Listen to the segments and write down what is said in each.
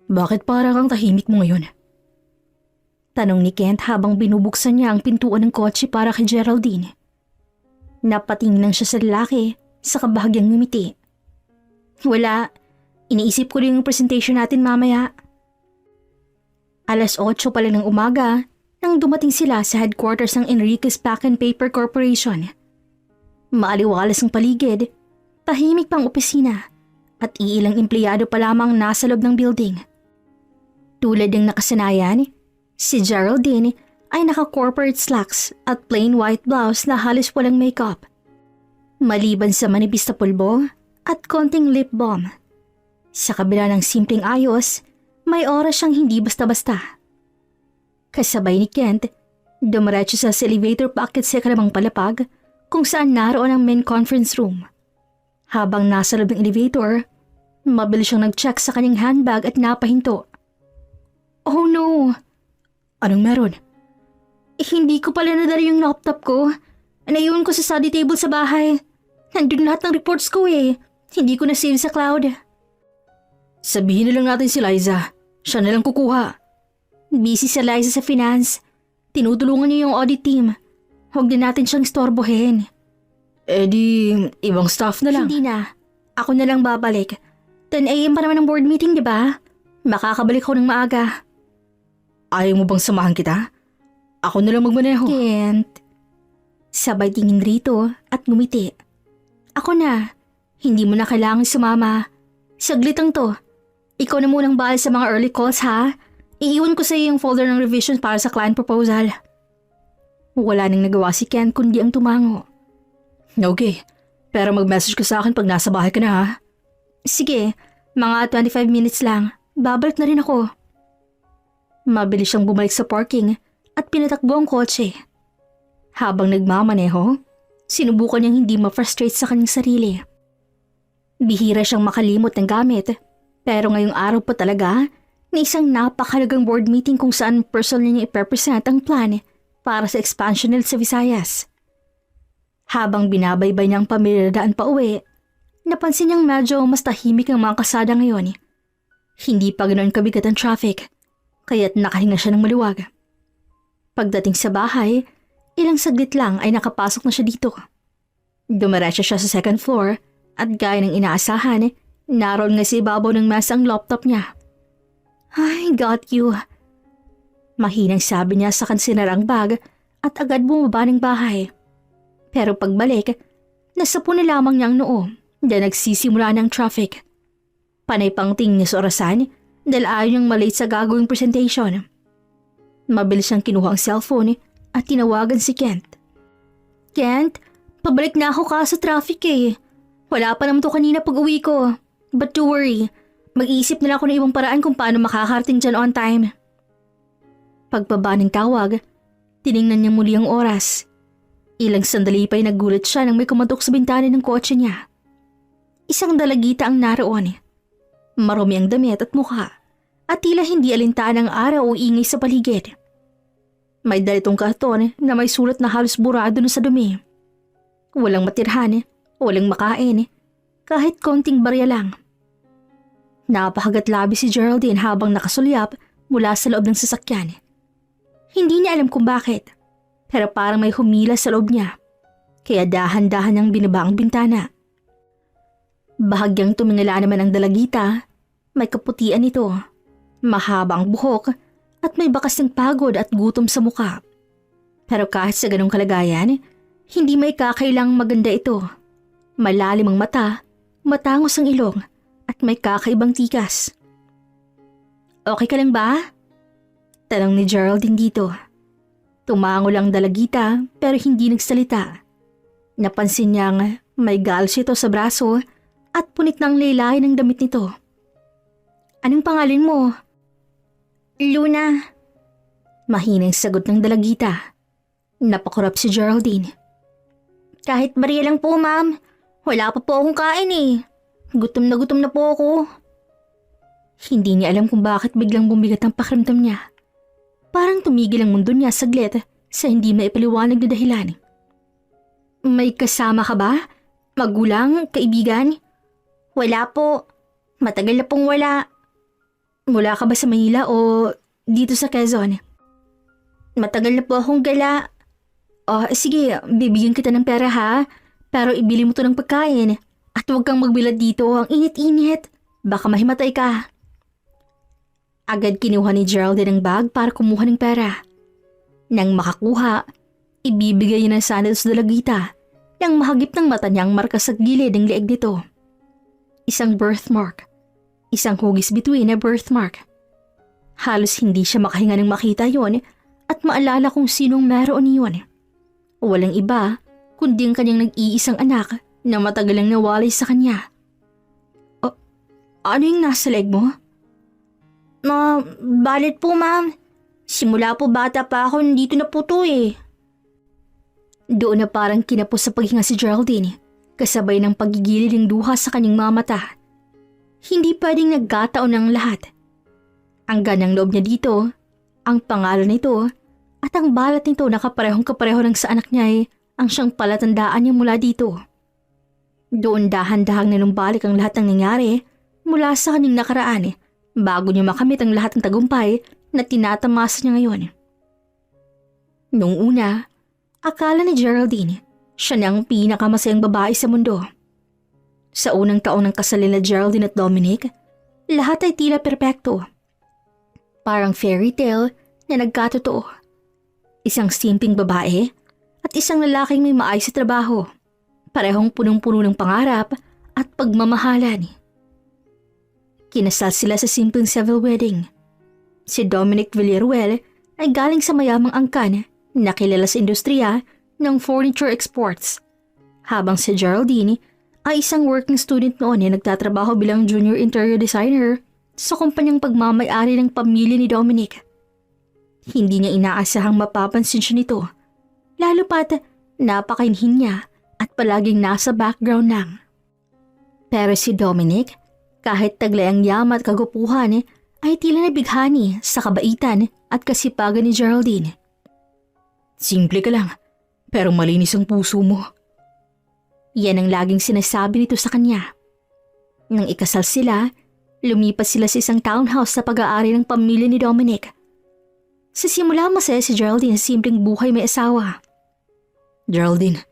Bakit parang kang tahimik mo ngayon? Tanong ni Kent habang binubuksan niya ang pintuan ng kotse para kay Geraldine. Napatingin lang siya sa lalaki sa kabahagyang ngumiti. Wala, iniisip ko rin yung presentation natin mamaya. 8:00 pa lang ng umaga nang dumating sila sa headquarters ng Enriquez Pack and Paper Corporation. Maaliwalas ang paligid, tahimik pang opisina at iilang empleyado pa lamang nasa loob ng building. Tulad ng nakasanayan, si Geraldine ay naka-corporate slacks at plain white blouse na halos walang makeup. Maliban sa manipis na pulbo at konting lip balm. Sa kabila ng simpleng ayos, may oras siyang hindi basta-basta. Kasabay ni Kent, dumiretso sa elevator packet sa kalamang palapag kung saan naroon ang main conference room. Habang nasa loob ng elevator, mabilis siyang nag-check sa kanyang handbag at napahinto. Oh no! Anong meron? Hindi ko pala nadala yung laptop ko. Naiwan ko sa study table sa bahay. Nandun lahat ng reports ko eh. Hindi ko na-save sa cloud. Sabihin na lang natin si Liza. Siya na lang kukuha. Busy si Liza sa finance. Tinutulungan niya yung audit team. Huwag na natin siyang istorbohin. Di, ibang staff na lang. Hindi na. Ako na lang babalik. 10 a.m. pa naman ang board meeting, di ba? Makakabalik ko ng maaga. Ayaw mo bang samahan kita? Ako na lang magmaneho. Kent. Sabay tingin rito at ngumiti. Ako na. Hindi mo na kailangan sumama. Saglit lang to. Ikaw na munang bahal sa mga early calls ha. Iiwan ko sa iyo yung folder ng revisions para sa client proposal. Wala nang nagawa si Kent kundi ang tumango. Okay. Pero mag-message ka sa akin pag nasa bahay ka na ha. Sige. Mga 25 minutes lang. Babalik na rin ako. Mabilis siyang bumalik sa parking at pinatakbo ang kotse. Habang nagmamaneho, sinubukan niyang hindi ma-frustrate sa kanyang sarili. Bihira siyang makalimot ng gamit, pero ngayong araw pa talaga na isang napakahalagang board meeting kung saan personal niya ipepresent ang plan para sa expansion nila sa Visayas. Habang binabaybay niyang pamilyadaan pa uwi, napansin niyang medyo mas tahimik ang mga kasada ngayon. Hindi pa ganoon kabigat ang traffic, kaya't nakahinga siya ng maluwag. Pagdating sa bahay, ilang saglit lang ay nakapasok na siya dito. Dumiretso siya sa second floor at gaya ng inaasahan, naroon nga sa ibabaw ng mesa ang laptop niya. I got you. Mahinang sabi niya sa kansinarang bag at agad bumaba ng bahay. Pero pagbalik, nasapo na lamang niya ang noo dahil nagsisimula ng traffic. Panay pang tingin niya sa orasan dahil ayaw niyang malate sa gagawing presentation. Mabilis siyang kinuha ang cellphone at tinawagan si Kent. Kent, pabalik na ako sa traffic eh. Wala pa naman to kanina pag uwi ko. But don't worry, mag-iisip na lang ako ng ibang paraan kung paano makakarating dyan on time. Pagbaba ng tawag, tiningnan niya muli ang oras. Ilang sandali pa'y nagulat siya nang may kumatok sa bintana ng kotse niya. Isang dalagita ang naroon. Marumi ang damit at mukha at tila hindi alintana ang araw o ingay sa paligid. May dalitong karton na may sulat na halos burado na sa dumi. Walang matirhan, walang makain, kahit konting barya lang. Napakagat labi si Geraldine habang nakasulyap mula sa loob ng sasakyan. Hindi niya alam kung bakit, pero parang may humila sa loob niya, kaya dahan-dahan niyang binaba ang bintana. Bahagyang tumingala naman ang dalagita, may kaputian ito. Mahaba ang buhok at may bakas ng pagod at gutom sa mukha. Pero kahit sa ganong kalagayan, hindi may kakailang maganda ito. Malalim ang mata, matangos ang ilong at may kakaibang tikas. Okay ka lang ba? Tanong ni Geraldine dito. Tumango lang dalagita pero hindi nagsalita. Napansin niyang may galsi ito sa braso at punit ng laylay ng damit nito. Anong pangalan mo? Luna. Mahinang sagot ng dalagita. Napakurap si Geraldine. Kahit barya lang po, ma'am. Wala pa po akong kain eh. Gutom na po ako. Hindi niya alam kung bakit biglang bumigat ang pakiramdam niya. Parang tumigil ang mundo niya saglit sa hindi maipaliwanag na dahilan. May kasama ka ba? Magulang? Kaibigan? Wala po. Matagal na pong wala. Mula ka ba sa Manila o dito sa Quezon? Matagal na po akong gala. Sige, bibigyan kita ng pera ha. Pero ibili mo to ng pagkain. At huwag kang magbilad dito, ang init-init. Baka mahimatay ka. Agad kinuha ni Geraldine ang bag para kumuha ng pera. Nang makakuha, ibibigay niya ng sandals dalagita nang mahagip ng mata niya ang marka sa gilid ng leeg nito. Isang birthmark. Isang hugis bituin na birthmark. Halos hindi siya makahinga nang makita yon at maalala kung sinong meron yun. Walang iba kundi ang kanyang nag-iisang anak na matagal lang nawalay sa kanya. Ano yung nasa leg mo? Balit po ma'am. Simula po bata pa ako nandito na po to eh. Doon na parang kinapos sa paghinga si Geraldine, kasabay ng pagigilid ng luha sa kanyang mga mata. Hindi pwedeng nagkataon ng lahat. Ang ganang loob niya dito, ang pangalan nito, at ang balat nito na kapareho ng sa anak niya ay ang siyang palatandaan niya mula dito. Doon dahan-dahang nanumbalik ang lahat ng nangyari mula sa kanyang nakaraan bago niya makamit ang lahat ng tagumpay na tinatamasa niya ngayon. Noong una, akala ni Geraldine siya na ang pinakamasayang babae sa mundo. Sa unang taon ng kasal nila Geraldine at Dominic, lahat ay tila perpekto. Parang fairy tale na nagkatotoo. Isang simpleng babae at isang lalaking may maayos sa trabaho. Parehong punong-puno ng pangarap at pagmamahalan. Kinasal sila sa simpleng civil wedding. Si Dominic Villaruel ay galing sa mayamang angkan na kilala sa industriya ng furniture exports. Habang si Geraldine ay isang working student noon na nagtatrabaho bilang junior interior designer sa kumpanyang pagmamay-ari ng pamilya ni Dominic. Hindi niya inaasahang mapapansin siya nito, lalo pat napakainhin niya at palaging nasa background lang. Pero si Dominic, kahit taglay ang yaman at kagupuhan, ay tila nabighani sa kabaitan at kasipagan ni Geraldine. Simple ka lang, pero malinis ang puso mo. Yan ang laging sinasabi nito sa kanya. Nang ikasal sila, lumipat sila sa isang townhouse sa pag-aari ng pamilya ni Dominic. Sa simula masaya si Geraldine sa simpleng buhay may asawa. Geraldine,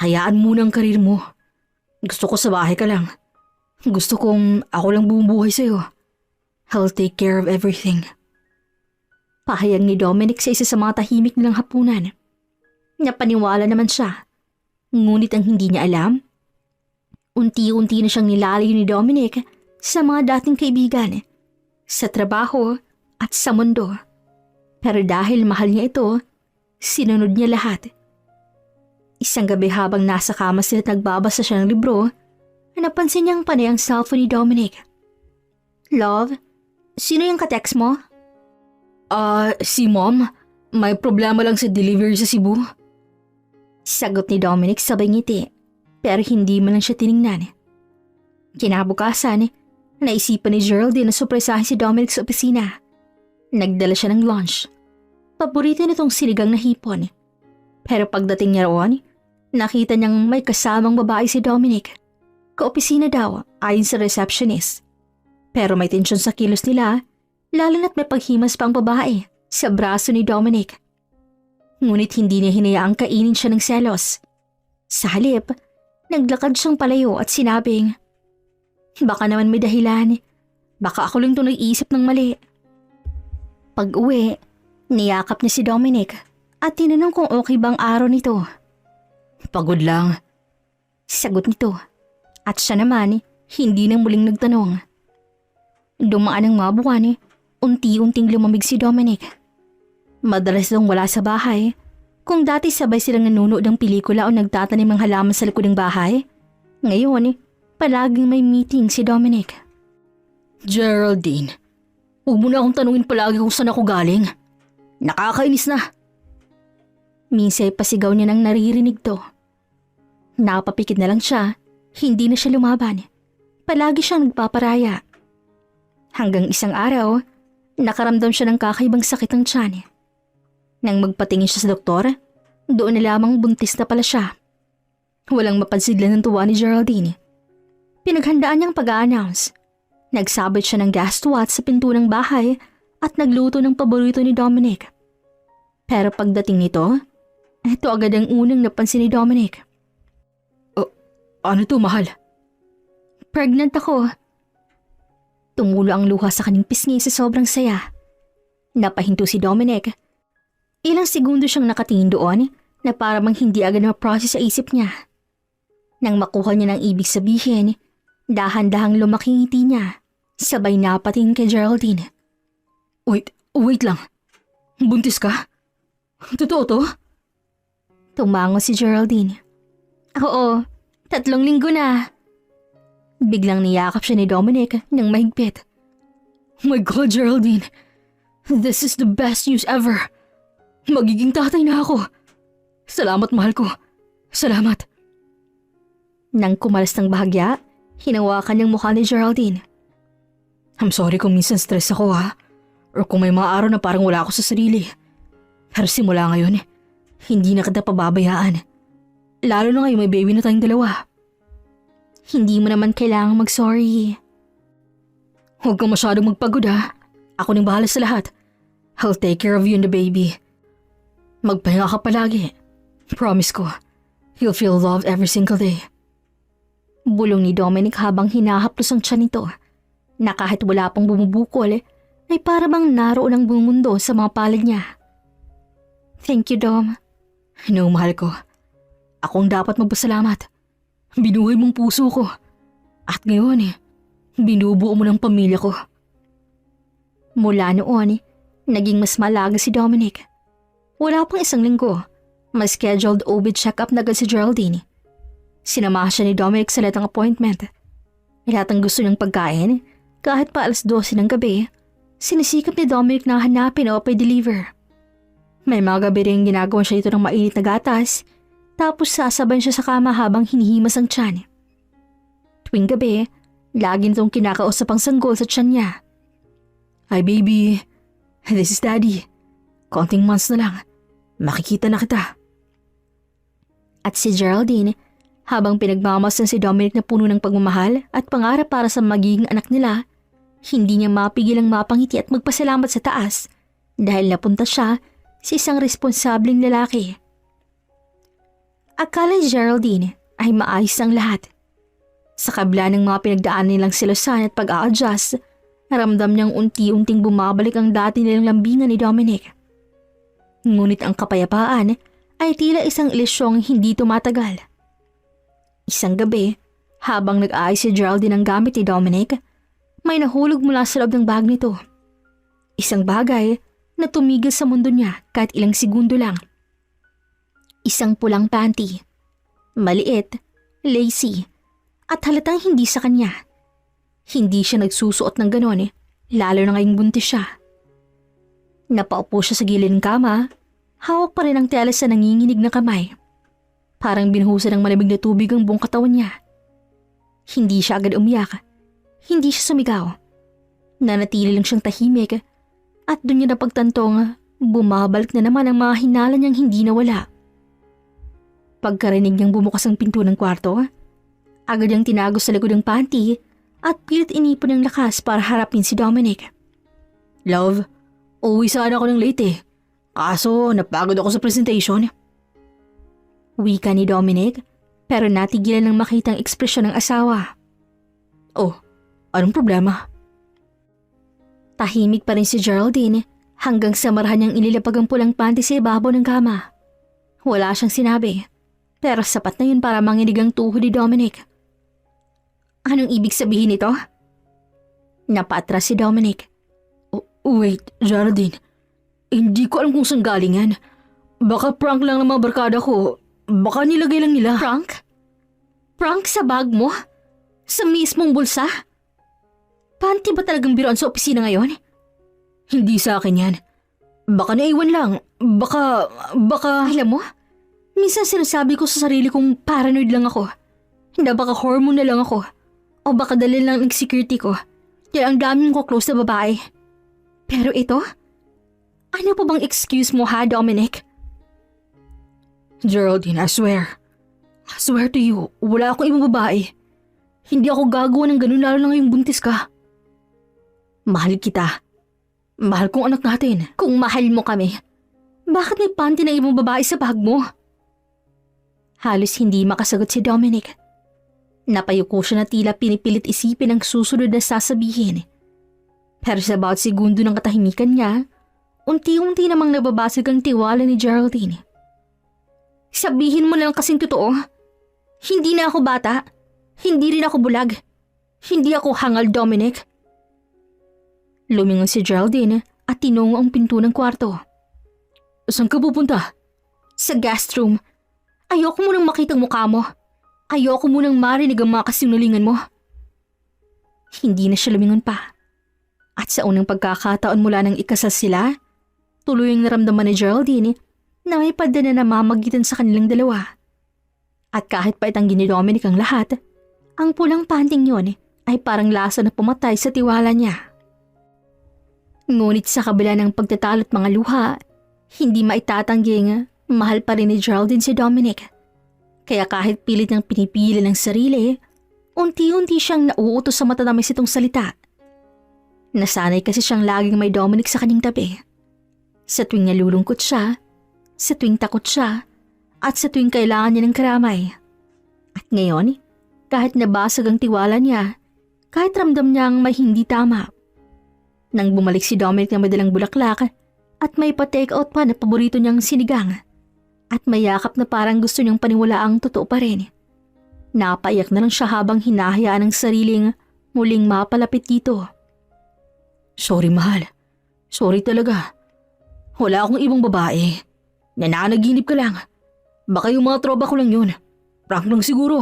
hayaan muna ang karir mo. Gusto ko sa bahay ka lang. Gusto kong ako lang bumubuhay sa'yo. I'll take care of everything. Pahayag ni Dominic sa isa sa mga tahimik nilang hapunan. Napaniwala naman siya. Ngunit ang hindi niya alam, unti-unti na siyang nilalayo ni Dominic sa mga dating kaibigan, sa trabaho at sa mundo. Pero dahil mahal niya ito, sinunod niya lahat. Isang gabi habang nasa kama sila at nagbabasa siya ng libro, napansin niyang panay ang cellphone ni Dominic. Love, sino yung katext mo? Si Mom. May problema lang sa delivery sa Cebu. Sagot ni Dominic sabay ngiti, pero hindi man lang siya tiningnan. Kinabukasan, naisipan ni Geraldine na surpresahin si Dominic sa opisina. Nagdala siya ng lunch. Paborito nitong sinigang na hipon. Pero pagdating niya roon, nakita niyang may kasamang babae si Dominic. Kaopisina daw ayon sa receptionist. Pero may tensyon sa kilos nila, lalo na't may paghimas pa ang babae sa braso ni Dominic. Ngunit hindi niya hinayaang kainin siya ng selos. Sa halip, naglakad siyang palayo at sinabing, baka naman may dahilan. Baka ako lang itong nag-iisip ng mali. Pag-uwi, niyakap niya si Dominic at tinanong kung okay bang araw nito. Pagod lang. Sagot nito. At siya naman, hindi nang muling nagtanong. Dumaan ang mga buwan, unti-unting lumamig si Dominic. Madalas itong wala sa bahay. Kung dati sabay silang nanunood ng pelikula o nagtatanim ng halaman sa likod ng bahay, ngayon, palaging may meeting si Dominic. Geraldine, huwag mo na akong tanungin palagi kung saan ako galing. Nakakainis na. Minsan pasigaw niya nang naririnig to. Napapikit na lang siya, hindi na siya lumaban. Palagi siyang nagpaparaya. Hanggang isang araw, nakaramdam siya ng kakaibang sakit ng tiyan. Nang magpatingin siya sa doktor, doon na lamang buntis na pala siya. Walang mapansidlan ng tuwa ni Geraldine. Pinaghandaan niyang pag-a-announce. Nagsabit siya ng gas twat sa pinto ng bahay at nagluto ng paborito ni Dominic. Pero pagdating nito, ito agad ang unang napansin ni Dominic. Ano to, mahal? Pregnant ako. Tumulo ang luha sa kanyang pisngi sa sobrang saya. Napahinto si Dominic. Ilang segundo siyang nakatingin doon na para bang hindi agad ma-process sa isip niya. Nang makuha niya ng ibig sabihin, dahan-dahang lumaki ngiti niya, sabay napatingin kay Geraldine. Wait lang. Buntis ka? Totoo to? Tumango si Geraldine. Oo, 3 linggo na. Biglang niyakap siya ni Dominic ng mahigpit. Oh my God, Geraldine. This is the best news ever. Magiging tatay na ako. Salamat, mahal ko. Salamat. Nang kumalas ng bahagya, hinawakan niyang mukha ni Geraldine. I'm sorry kung minsan stress ako, ha? Or kung may mga araw na parang wala ako sa sarili. Pero simula ngayon, hindi na kita pababayaan. Lalo na ngayon may baby na tayong dalawa. Hindi mo naman kailangang mag-sorry. Huwag kang masyadong magpagod, ha? Ako nang bahala sa lahat. I'll take care of you and the baby. Magpahinga ka palagi. Promise ko, you'll feel loved every single day. Bulong ni Dominic habang hinahaplos ang tiyan nito, na kahit wala pang bumubukol, ay para bang naroon ang buong mundo sa mga palad niya. Thank you, Dom. No, mahal ko. Ako ang dapat magpasalamat. Binuhay mong puso ko. At ngayon, binubuo mo ng pamilya ko. Mula noon, naging mas malaga si Dominic. Wala pang 1 linggo, may scheduled OB check-up na agad si Geraldine. Sinamahan siya ni Dominic sa letang appointment. Lahat ang gusto niyang pagkain, kahit pa 12:00 ng gabi, sinisikap ni Dominic na hanapin o pa-deliver. May mga gabi rin ginagawa siya ito ng mainit na gatas, tapos sasabayan siya sa kama habang hinihimas ang tiyan. Tuwing gabi, lagi nitong kinakausap ang sanggol sa tiyan niya. Hi baby, this is Daddy. Konting months na lang, makikita na kita. At si Geraldine, habang pinagmamasdan si Dominic na puno ng pagmamahal at pangarap para sa magiging anak nila, hindi niya mapigil ang mapangiti at magpasalamat sa taas dahil napunta siya sa isang responsableng lalaki. Akala ni Geraldine ay maayos ang lahat. Sa kabila ng mga pinagdaan nilang silusan at pag-a-adjust, naramdam niyang unti-unting bumabalik ang dati nilang lambingan ni Dominic. Ngunit ang kapayapaan ay tila isang ilusyong hindi tumatagal. Isang gabi, habang nag-aayos si Geraldine ang gamit ni Dominic, may nahulog mula sa loob ng bag nito. Isang bagay na tumigil sa mundo niya kahit ilang segundo lang. Isang pulang panty. Maliit, lacy, at halatang hindi sa kanya. Hindi siya nagsusuot ng ganon, lalo na ngayong buntis siya. Napaupo siya sa gilid ng kama, hawak pa rin ang tela sa nanginginig na kamay. Parang binuhusan ng malamig na tubig ang buong katawan niya. Hindi siya agad umiyak. Hindi siya sumigaw. Nanatili lang siyang tahimik at doon niya napagtantong bumabalik na naman ang mga hinala niyang hindi nawala. Pagkarinig niyang bumukas ang pinto ng kwarto, agad niyang tinago sa likod ng panty at pilit inipon ng lakas para harapin si Dominic. Love, uwi sana ako ng late eh. Kaso napagod ako sa presentation. Wika ni Dominic, pero natigilan ng makitang ekspresyon ng asawa. Oh, anong problema? Tahimik pa rin si Geraldine hanggang sa marahan niyang inilapag ang pulang panty sa ibabaw ng kama. Wala siyang sinabi, pero sapat na yun para manginig ang tuhod ni Dominic. Anong ibig sabihin nito? Napaatras si Dominic. Wait, Geraldine. Hindi ko alam kung saan galing yan. Baka prank lang ng mga barkada ko. Baka nilagay lang nila. Prank? Prank sa bag mo? Sa mismong bulsa? Panty ba talagang biruan sa opisina ngayon? Hindi sa akin yan. Baka naiwan lang. Baka... Alam mo, minsan sinasabi ko sa sarili kong paranoid lang ako. Na baka hormone na lang ako. O baka dali lang ng security ko. Kaya ang daming ko close na babae. Pero ito? Ano pa bang excuse mo ha, Dominic? Geraldine, I swear. I swear to you, wala akong ibang babae. Hindi ako gagawa ng ganun lalo na ngayong buntis ka. Mahal kita. Mahal kong anak natin. Kung mahal mo kami, bakit may panty ng ibang babae sa bag mo? Halos hindi makasagot si Dominic. Napayuko siya na tila pinipilit isipin ang susunod na sasabihin. Pero sa bawat segundo ng katahimikan niya, unti-unti namang nababasag ang tiwala ni Geraldine. Sabihin mo na lang kasing totoo. Hindi na ako bata. Hindi rin ako bulag. Hindi ako hangal, Dominic. Lumingon si Geraldine at tinungo ang pinto ng kwarto. Saan ka pupunta? Sa guest room. Ayoko munang makitang mukha mo. Ayoko munang marinig ang mga kasinungalingan mo. Hindi na siya lumingon pa. At sa unang pagkakataon mula nang ikasal sila, tuluyang naramdaman ni Geraldine na may padana na mamagitan sa kanilang dalawa. At kahit pa itanggi ni Dominic ang lahat, ang pulang panting yon ay parang lasa na pumatay sa tiwala niya. Ngunit sa kabila ng pagtatalo at mga luha, hindi maitatangging mahal pa rin ni Geraldine si Dominic. Kaya kahit pilit niyang pinipili ng sarili, unti-unti siyang nauutos sa matatamis itong salita. Nasanay kasi siyang laging may Dominic sa kanyang tabi. Sa tuwing nalulungkot siya, sa tuwing takot siya, at sa tuwing kailangan niya ng karamay. At ngayon, kahit nabasag ang tiwala niya, kahit ramdam niyang may hindi tama. Nang bumalik si Dominic na madalang bulaklak at may pa-take out pa na paborito niyang sinigang at may yakap na parang gusto niyang paniwalaang totoo pa rin. Napaiyak na lang siya habang hinahayaan ng sariling muling mapalapit dito. Sorry, mahal. Sorry talaga. Wala akong ibang babae. Nananaginip ka lang. Baka yung mga tropa ko lang yun. Prank lang siguro.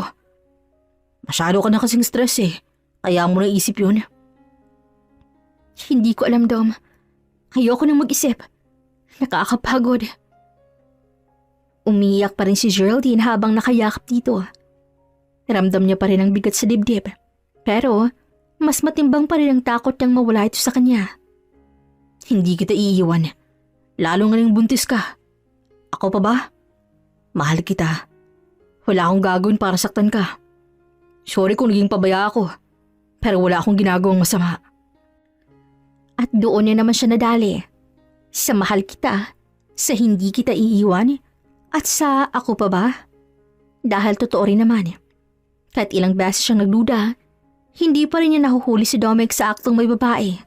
Masyado ka na kasing stress kaya mo naisip yun. Hindi ko alam, Dom. Ayoko nang mag-isip. Nakakapagod. Umiyak pa rin si Geraldine habang nakayakap dito. Ramdam niya pa rin ang bigat sa dibdib. Pero, mas matimbang pa rin ang takot niyang mawala ito sa kanya. Hindi kita iiwan. Lalo nga nang buntis ka. Ako pa ba? Mahal kita. Wala akong gagawin para saktan ka. Sorry kung naging pabaya ako. Pero wala akong ginagawang masama. At doon niya naman siya nadali. Sa mahal kita, sa hindi kita iiwan, at sa ako pa ba? Dahil totoo rin naman. Kahit ilang beses siyang nagduda, hindi pa rin niya nahuhuli si Dominic sa aktong may babae.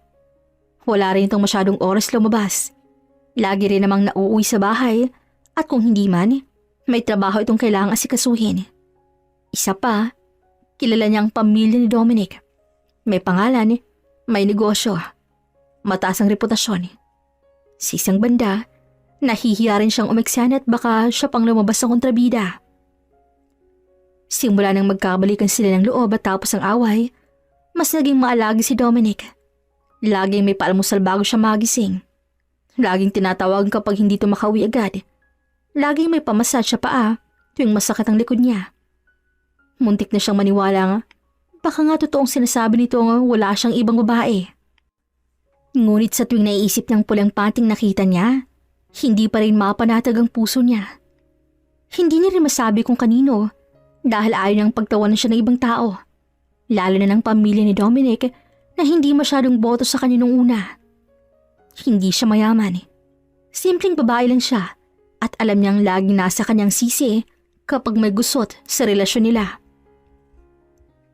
Wala rin itong masyadong oras lumabas. Lagi rin namang nauuwi sa bahay at kung hindi man, may trabaho itong kailangang asikasuhin. Isa pa, kilala niya ang pamilya ni Dominic. May pangalan, may negosyo. Mataas ang reputasyon. Sa isang banda, nahihiya rin siyang umeksan at baka siya pang lumabas sa kontrabida. Simula nang magkabalikan sila ng loob at tapos ang away, mas naging maalagi si Dominic. Laging may paalmusal bago siya magising. Laging tinatawagan kapag hindi ito makauwi agad. Laging may pamasad siya paa tuwing masakit ang likod niya. Muntik na siyang maniwala nga, baka nga totoong sinasabi nito nga wala siyang ibang babae. Ngunit sa tuwing naiisip niyang pulang panting nakita niya, hindi pa rin mapanatag ang puso niya. Hindi niya rin masabi kung kanino dahil ayaw niyang pagtawanan siya ng ibang tao. Lalo na ng pamilya ni Dominic na hindi masyadong boto sa kanya nung una. Hindi siya mayaman. Simpleng babae lang siya at alam niyang laging nasa kanyang sisi kapag may gusot sa relasyon nila.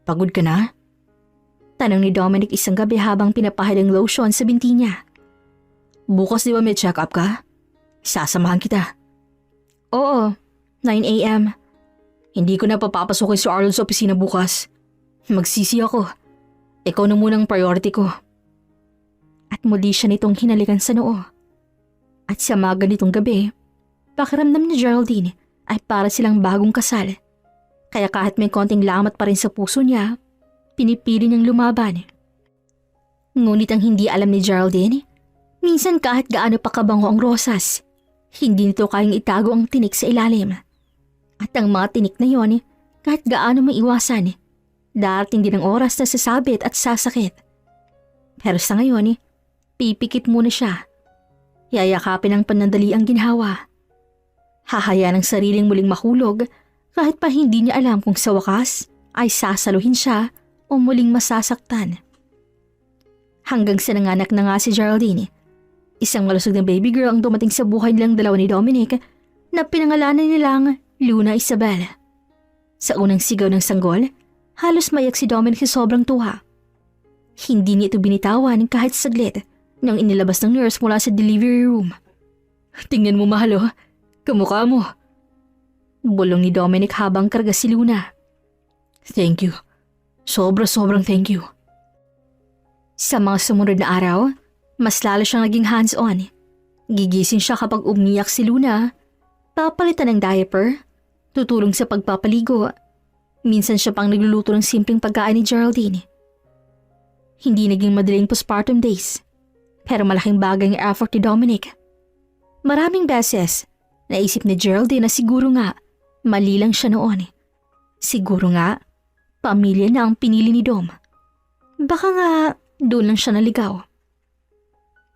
Pagod ka na? Tanong ni Dominic isang gabi habang pinapahid ang lotion sa binti niya. Bukas di ba may check-up ka? Sasamahan kita. Oo, 9 a.m. Hindi ko na papapasukin si Arnold sa opisina bukas. Magsisi ako. Ikaw na munang priority ko. At muli siya nitong hinalikan sa noo. At sa mga ganitong gabi, pakiramdam ni Geraldine ay para silang bagong kasal. Kaya kahit may konting lamat pa rin sa puso niya, pinipili niyang lumaban. Ngunit ang hindi alam ni Geraldine, minsan kahit gaano pa kabango ang rosas, hindi nito kayang itago ang tinik sa ilalim. At ang mga tinik na yon, kahit gaano maiwasan, darating din ang oras na sasabit at sasakit. Pero sa ngayon, pipikit muna siya. Yayakapin ng panandali ang ginhawa. Hahayaan ang sariling muling mahulog kahit pa hindi niya alam kung sa wakas ay sasaluhin siya o muling masasaktan. Hanggang sa nanganak na nga si Geraldine. Isang malusog na baby girl ang dumating sa buhay nilang dalawa ni Dominic na pinangalanan nilang Luna Isabel. Sa unang sigaw ng sanggol, halos maiyak si Dominic sa sobrang tuwa. Hindi niya ito binitawan kahit saglit nang inilabas ng nurse mula sa delivery room. Tingnan mo mahal oh, kamukha mo. Bulong ni Dominic habang karga si Luna. Thank you. Sobrang thank you. Sa mga sumunod na araw, mas lalo siyang naging hands-on. Gigising siya kapag umiyak si Luna, papalitan ng diaper, tutulong sa pagpapaligo. Minsan siya pang nagluluto ng simpleng pagkain ni Geraldine. Hindi naging madaling postpartum days, pero malaking bagay ang effort ni Dominic. Maraming beses, naisip ni Geraldine na siguro nga, mali lang siya noon. Siguro nga, pamilya na ang pinili ni Dom. Baka nga, doon lang siya naligaw.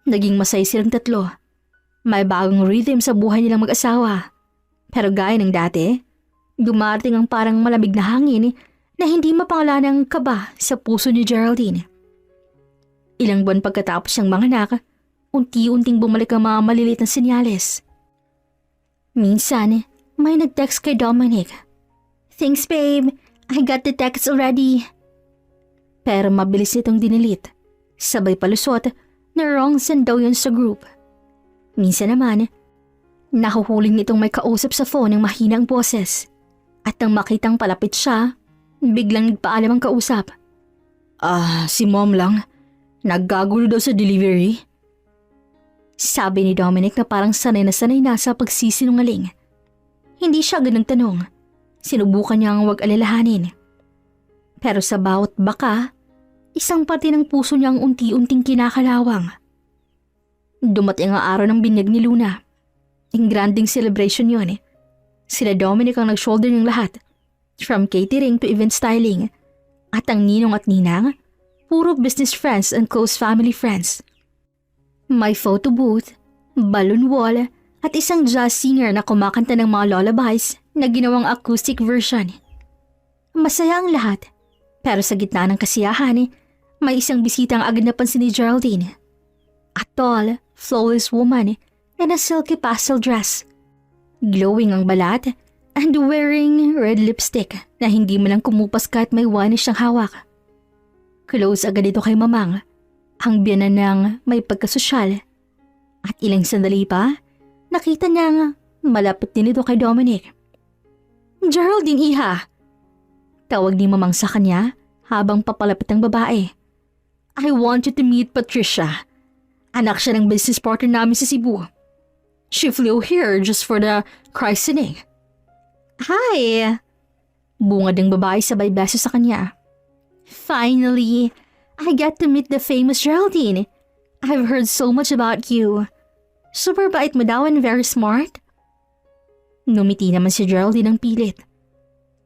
Naging masaya silang tatlo. May bagong rhythm sa buhay nilang mag-asawa. Pero gaya ng dati, dumarating ang parang malamig na hangin na hindi mapangalanang kaba sa puso ni Geraldine. Ilang buwan pagkatapos siyang manganak, unti-unting bumalik ang mga maliliit na senyales. Minsan, may nag-text kay Dominic. "Thanks babe, I got the text already." Pero mabilis nitong dinilit. Sabay palusot na wrong send daw yun sa group. Minsan naman, nahuhuling nitong may kausap sa phone ng mahinang boses. At nang makitang palapit siya, biglang nagpaalam ang kausap. Si mom lang. Naggagulo daw sa delivery. Sabi ni Dominic na parang sanay na sa pagsisinungaling. Hindi siya ganang tanong. Sinubukan niyang huwag alalahanin. Pero sa bawat baka, isang parte ng puso niyang unti-unting kinakalawang. Dumating ang araw ng binyag ni Luna. Ang granding celebration yun. Sila Dominic ang nag-shoulder ng lahat. From catering to event styling. At ang ninong at ninang, puro business friends and close family friends. May photo booth, balloon wall, at isang jazz singer na kumakanta ng mga lullabies na ginawang acoustic version. Masaya ang lahat, pero sa gitna ng kasiyahan, may isang bisita ang agad napansin ni Geraldine. A tall, flawless woman in a silky pastel dress. Glowing ang balat and wearing red lipstick na hindi mo lang kumupas kahit may wine siyang hawak. Close agad ito kay Mamang, ang biyanan ng may pagkasosyal. At ilang sandali pa, nakita niyang malapit din ito kay Dominic. "Geraldine, iha!" Tawag ni Mamang sa kanya habang papalapit ang babae. "I want you to meet Patricia. Anak siya ng business partner namin sa Cebu. She flew here just for the christening." "Hi!" Bungad ng babae sabay beso sa kanya. "Finally, I get to meet the famous Geraldine. I've heard so much about you. Super bait mo daw and very smart." Numiti naman si Geraldine ng pilit.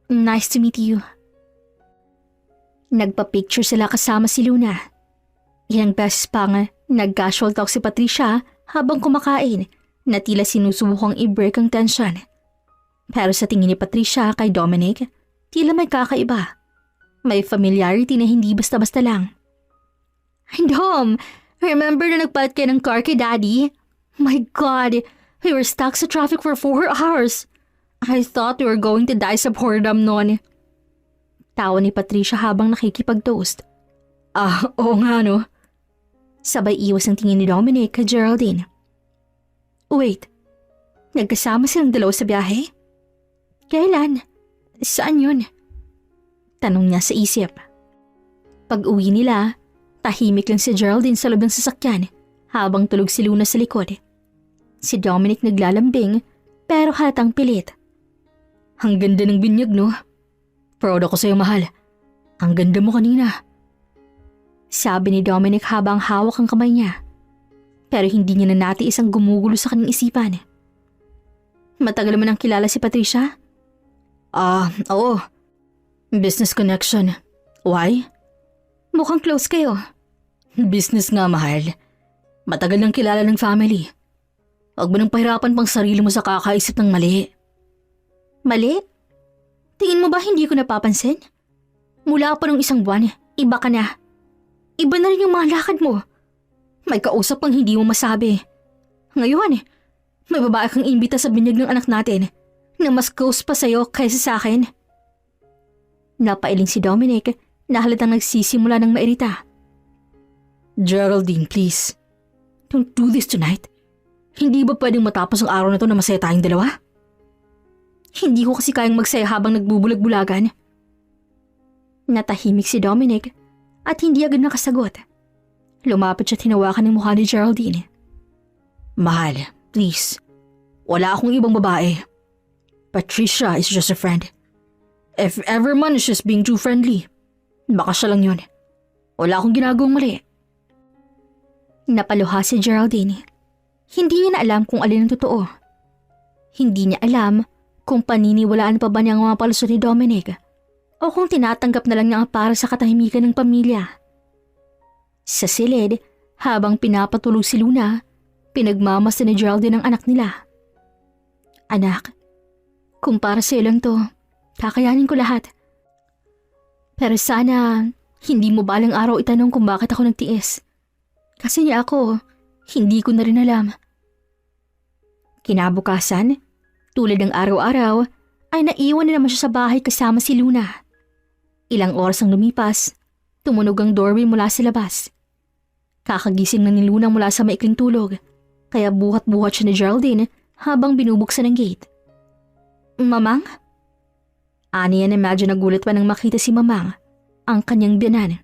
"Nice to meet you." Nagpa-picture sila kasama si Luna. Ilang beses pang nag-casual talk si Patricia habang kumakain na tila sinusubukang i-break ang tension. Pero sa tingin ni Patricia kay Dominic, tila may kakaiba. May familiarity na hindi basta-basta lang. "Dom, remember na nagpalit kayo ng car kay Daddy? My God, we were stuck sa traffic for 4 hours. I thought we were going to die sa boredom noon." Tawa ni Patricia habang nakikipag-toast. Oo nga no." Sabay iwas ang tingin ni Dominic kay Geraldine. "Wait, nagkasama silang dalawa sa biyahe? Kailan? Saan yun?" Tanong niya sa isip. Pag-uwi nila, tahimik lang si Geraldine sa loob ng sasakyan habang tulog si Luna sa likod. Si Dominic naglalambing pero halatang pilit. "Ang ganda ng binyag no? Proud ako sa'yo mahal. Ang ganda mo kanina." Sabi ni Dominic habang hawak ang kamay niya. Pero hindi niya na natiis ang gumugulo sa kanyang isipan. "Matagal mo nang kilala si Patricia?" Oo. Business connection. Why?" "Mukhang close kayo." "Business nga mahal. Matagal nang kilala ng family. Huwag mo nang pahirapan pang sarili mo sa kakaisip ng mali." "Mali? Tingin mo ba hindi ko napapansin? Mula pa nung 1 buwan, iba ka na." Iba na rin yung mga lakad mo. May kausap kang hindi mo masabi. Ngayon, may babae kang imbita sa binyag ng anak natin na mas close pa sa'yo kaysa sa akin. Napailing si Dominic na halatang nagsisimula ng mairita. Geraldine, please. Don't do this tonight. Hindi ba pwedeng matapos ang araw na to na masaya tayong dalawa? Hindi ko kasi kayang magsaya habang nagbubulag-bulagan. Natahimik si Dominic at hindi agad nakasagot. Lumapit siya at hinawakan ng mukha ni Geraldine. Mahal, please. Wala akong ibang babae. Patricia is just a friend. If ever man is just being too friendly, baka siya lang yun. Wala akong ginagawang mali. Napaluha si Geraldine. Hindi niya na alam kung alin ang totoo. Hindi niya alam kung paniniwalaan pa ba niya ang mga palusot ni Dominic o kung tinatanggap na lang niya ang para sa katahimikan ng pamilya. Sa silid, habang pinapatulog si Luna, pinagmamasa ni Geraldine ang anak nila. Anak, kung para sa'yo lang to, kakayanin ko lahat. Pero sana, hindi mo balang araw itanong kung bakit ako nagtiis. Kasi niya ako, hindi ko na rin alam. Kinabukasan, tulad ng araw-araw, ay naiwan na naman siya sa bahay kasama si Luna. Ilang oras ang lumipas, tumunog ang doorbell mula sa labas. Kakagising na ni Luna mula sa maikling tulog, kaya buhat-buhat siya ni Geraldine habang binubuksan ang gate. Mamang? Aniya na medyo nagulat pa nang makita si Mamang, ang kanyang biyanan.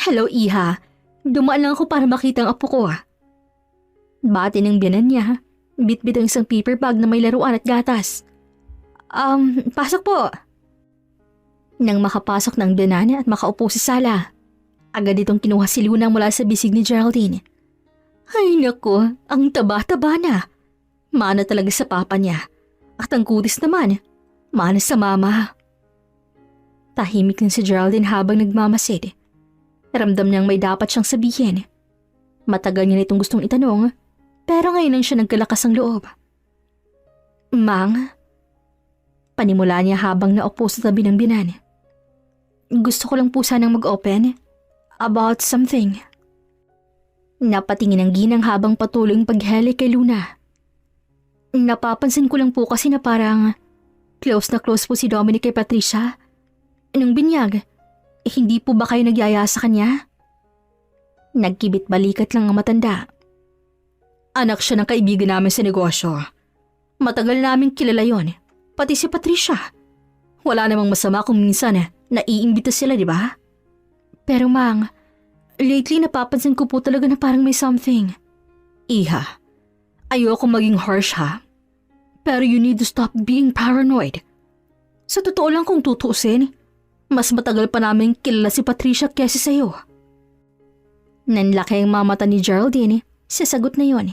Hello, Iha. Dumaan lang ako para makita ang apo ko. Bati ng biyanan niya, bit-bit ang isang paper bag na may laruan at gatas. Pasok po. Nang makapasok ng biyanan at makaupo sa sala, agad itong kinuha si Luna mula sa bisig ni Geraldine. Ay nako, ang taba-taba na. Mana talaga sa papa niya. At ang kutis naman, mana sa mama. Tahimik lang si Geraldine habang nagmamasid. Ramdam niyang may dapat siyang sabihin. Matagal niya nitong gustong itanong, pero ngayon lang siya nagkalakas ang loob. Mang, panimula niya habang naupo sa tabi ng binan. Gusto ko lang po sanang mag-open about something. Napatingin ang ginang habang patuloy ang pagheli kay Luna. Napapansin ko lang po kasi na parang close na close po si Dominic kay Patricia. Anong binyag? Hindi po ba kayo nagyaya sa kanya? Nagkibit balikat lang ang matanda. Anak siya ng kaibigan namin sa negosyo. Matagal namin kilala yon, pati si Patricia. Wala namang masama kung minsan naiimbita sila, di ba? Pero Mang, lately napapansin ko po talaga na parang may something. Iha, ayoko maging harsh ha. Pero you need to stop being paranoid. Sa totoo lang kung tutuusin, mas matagal pa namin kilala si Patricia kesa sa'yo. Nanlaki ang mamata ni Geraldine sa sagot na yon.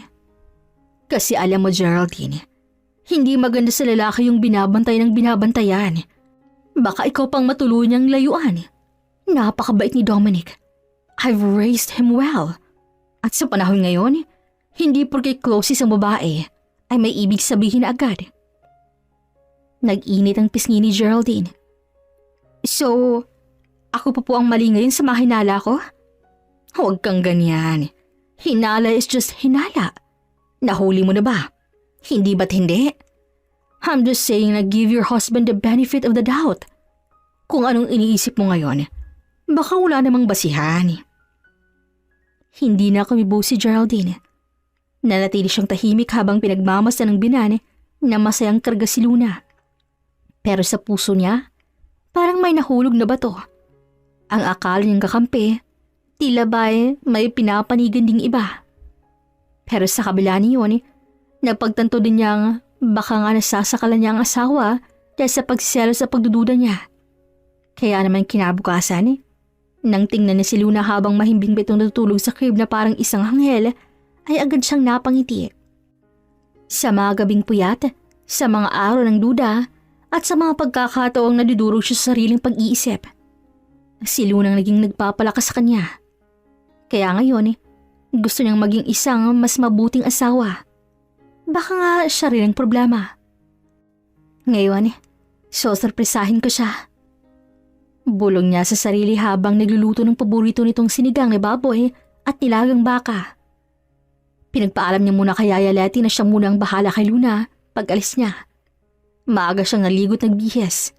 Kasi alam mo Geraldine, hindi maganda sa lalaki yung binabantay ng binabantayan. Baka ikaw pang matuluyang layuan. Napakabait ni Dominic. I've raised him well. At sa panahon ngayon, hindi porke close isang babae ay may ibig sabihin agad. Nag-init ang pisngi ni Geraldine. So, ako pa po ang mali ngayon sa mga hinala ko? Huwag kang ganyan. Hinala is just hinala. Nahuli mo na ba? Hindi ba't hindi? I'm just saying na give your husband the benefit of the doubt. Kung anong iniisip mo ngayon, baka wala namang basihan. Hindi na kumibo si Geraldine. Nanatili siyang tahimik habang pinagmamasa ng binan na masayang karga si Luna. Pero sa puso niya, parang may nahulog na bato. Ang akala niyang kakampi, tila ba'y may pinapanigan ding iba. Pero sa kabila niyon, napagtanto din niyang baka nga nasasakalan niya ang asawa dahil sa pagsiselo sa pagdududa niya. Kaya naman kinabukasan, nang tingnan ni si Luna habang mahimbing bitong natutulog sa crib na parang isang anghel, ay agad siyang napangiti. Sa mga gabing puyat, sa mga araw ng duda, at sa mga pagkakataong nadudurog siya sa sariling pag-iisip, si Lunang naging nagpapalakas sa kanya. Kaya ngayon, gusto niyang maging isang mas mabuting asawa. Baka nga siya rin ang problema. Ngayon, sorpresahin ko siya. Bulong niya sa sarili habang nagluluto ng paborito nitong sinigang na baboy at nilagang baka. Pinagpaalam niya muna kay Yaya Letty na siya muna ang bahala kay Luna pag alis niya. Maaga siyang naligot nagbihis.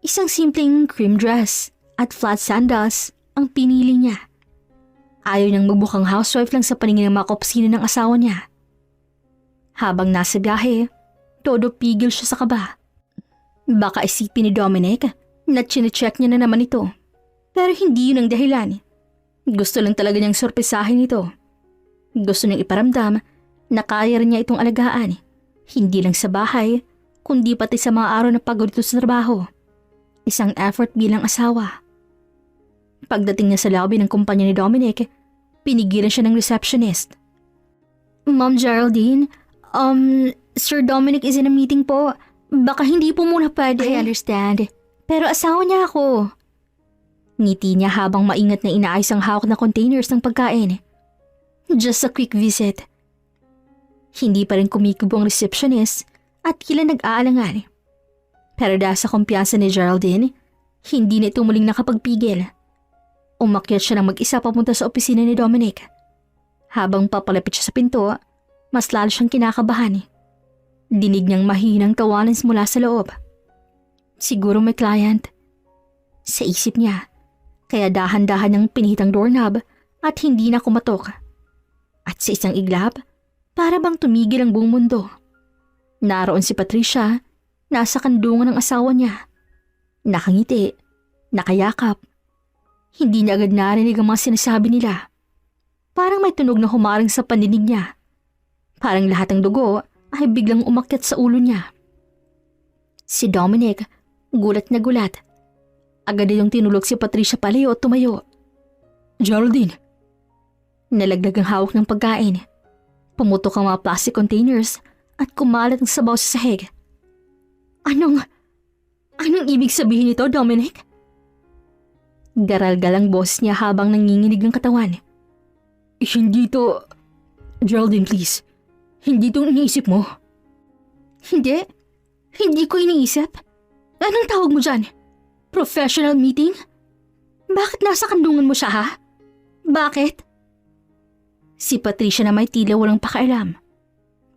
Isang simpleng cream dress at flat sandals ang pinili niya. Ayaw niyang magbukang housewife lang sa paningin ng mga kaopisina ng asawa niya. Habang nasa biyahe, todo pigil siya sa kaba. Baka isipin ni Dominic na chinecheck niya na naman ito. Pero hindi yun ang dahilan. Gusto lang talaga niyang sorpresahin ito. Gusto niyang iparamdam na kaya rin niya itong alagaan. Hindi lang sa bahay, kundi pati sa mga araw na pagod ito sa trabaho. Isang effort bilang asawa. Pagdating niya sa lobby ng kumpanya ni Dominic, pinigilan siya ng receptionist. Ma'am Geraldine, Sir Dominic is in a meeting po. Baka hindi po muna pwede. I understand. Pero asawa niya ako. Ngiti niya habang maingat na inaayos ang hawak na containers ng pagkain. Just a quick visit. Hindi pa rin kumikibo ang receptionist at tila nag-aalangan. Pero dahil sa kumpiyansa ni Geraldine, hindi na ito muling nakapagpigil. Umakyat siya ng mag-isa papunta sa opisina ni Dominic. Habang papalapit siya sa pinto, mas lalo siyang kinakabahan. Dinig niyang mahinang tawanan mula sa loob. Siguro may client. Sa isip niya, kaya dahan-dahan niyang pinihit ang doorknob at hindi na kumatok. At sa isang iglap, para bang tumigil ang buong mundo. Naroon si Patricia, nasa kandungan ng asawa niya. Nakangiti, nakayakap. Hindi niya agad narinig ang mga sinasabi nila. Parang may tunog na humarang sa pandinig niya. Parang lahat ng dugo ay biglang umakyat sa ulo niya. Si Dominic, gulat na gulat. Agad yung tinulog si Patricia palayo at tumayo. Geraldine! Nalagdag ang hawak ng pagkain. Pumutok ang mga plastic containers at kumalat ang sabaw sa sahig. Anong ibig sabihin nito, Dominic? Garal-gal ang boses niya habang nanginginig ang katawan. Hindi to... Geraldine, please. Hindi itong iniisip mo. Hindi ko iniisip. Anong tawag mo dyan? Professional meeting? Bakit nasa kandungan mo siya, ha? Bakit? Si Patricia na may tila walang pakialam.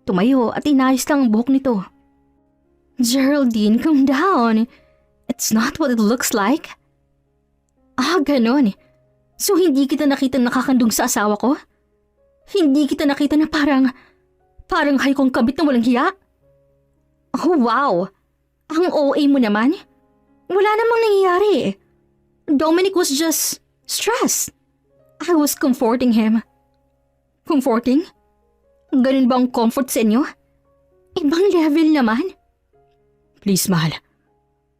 Tumayo at inayos lang ang buhok nito. Geraldine, calm down. It's not what it looks like. Ganon. So hindi kita nakita nakakandung sa asawa ko? Hindi kita nakita na parang hay kong kabit na walang hiya? Oh wow! Ang OA mo naman? Wala namang nangyayari eh. Dominic was just stressed. I was comforting him. Comforting? Ganun ba ang comfort sa inyo? Ibang level naman. Please, mahal.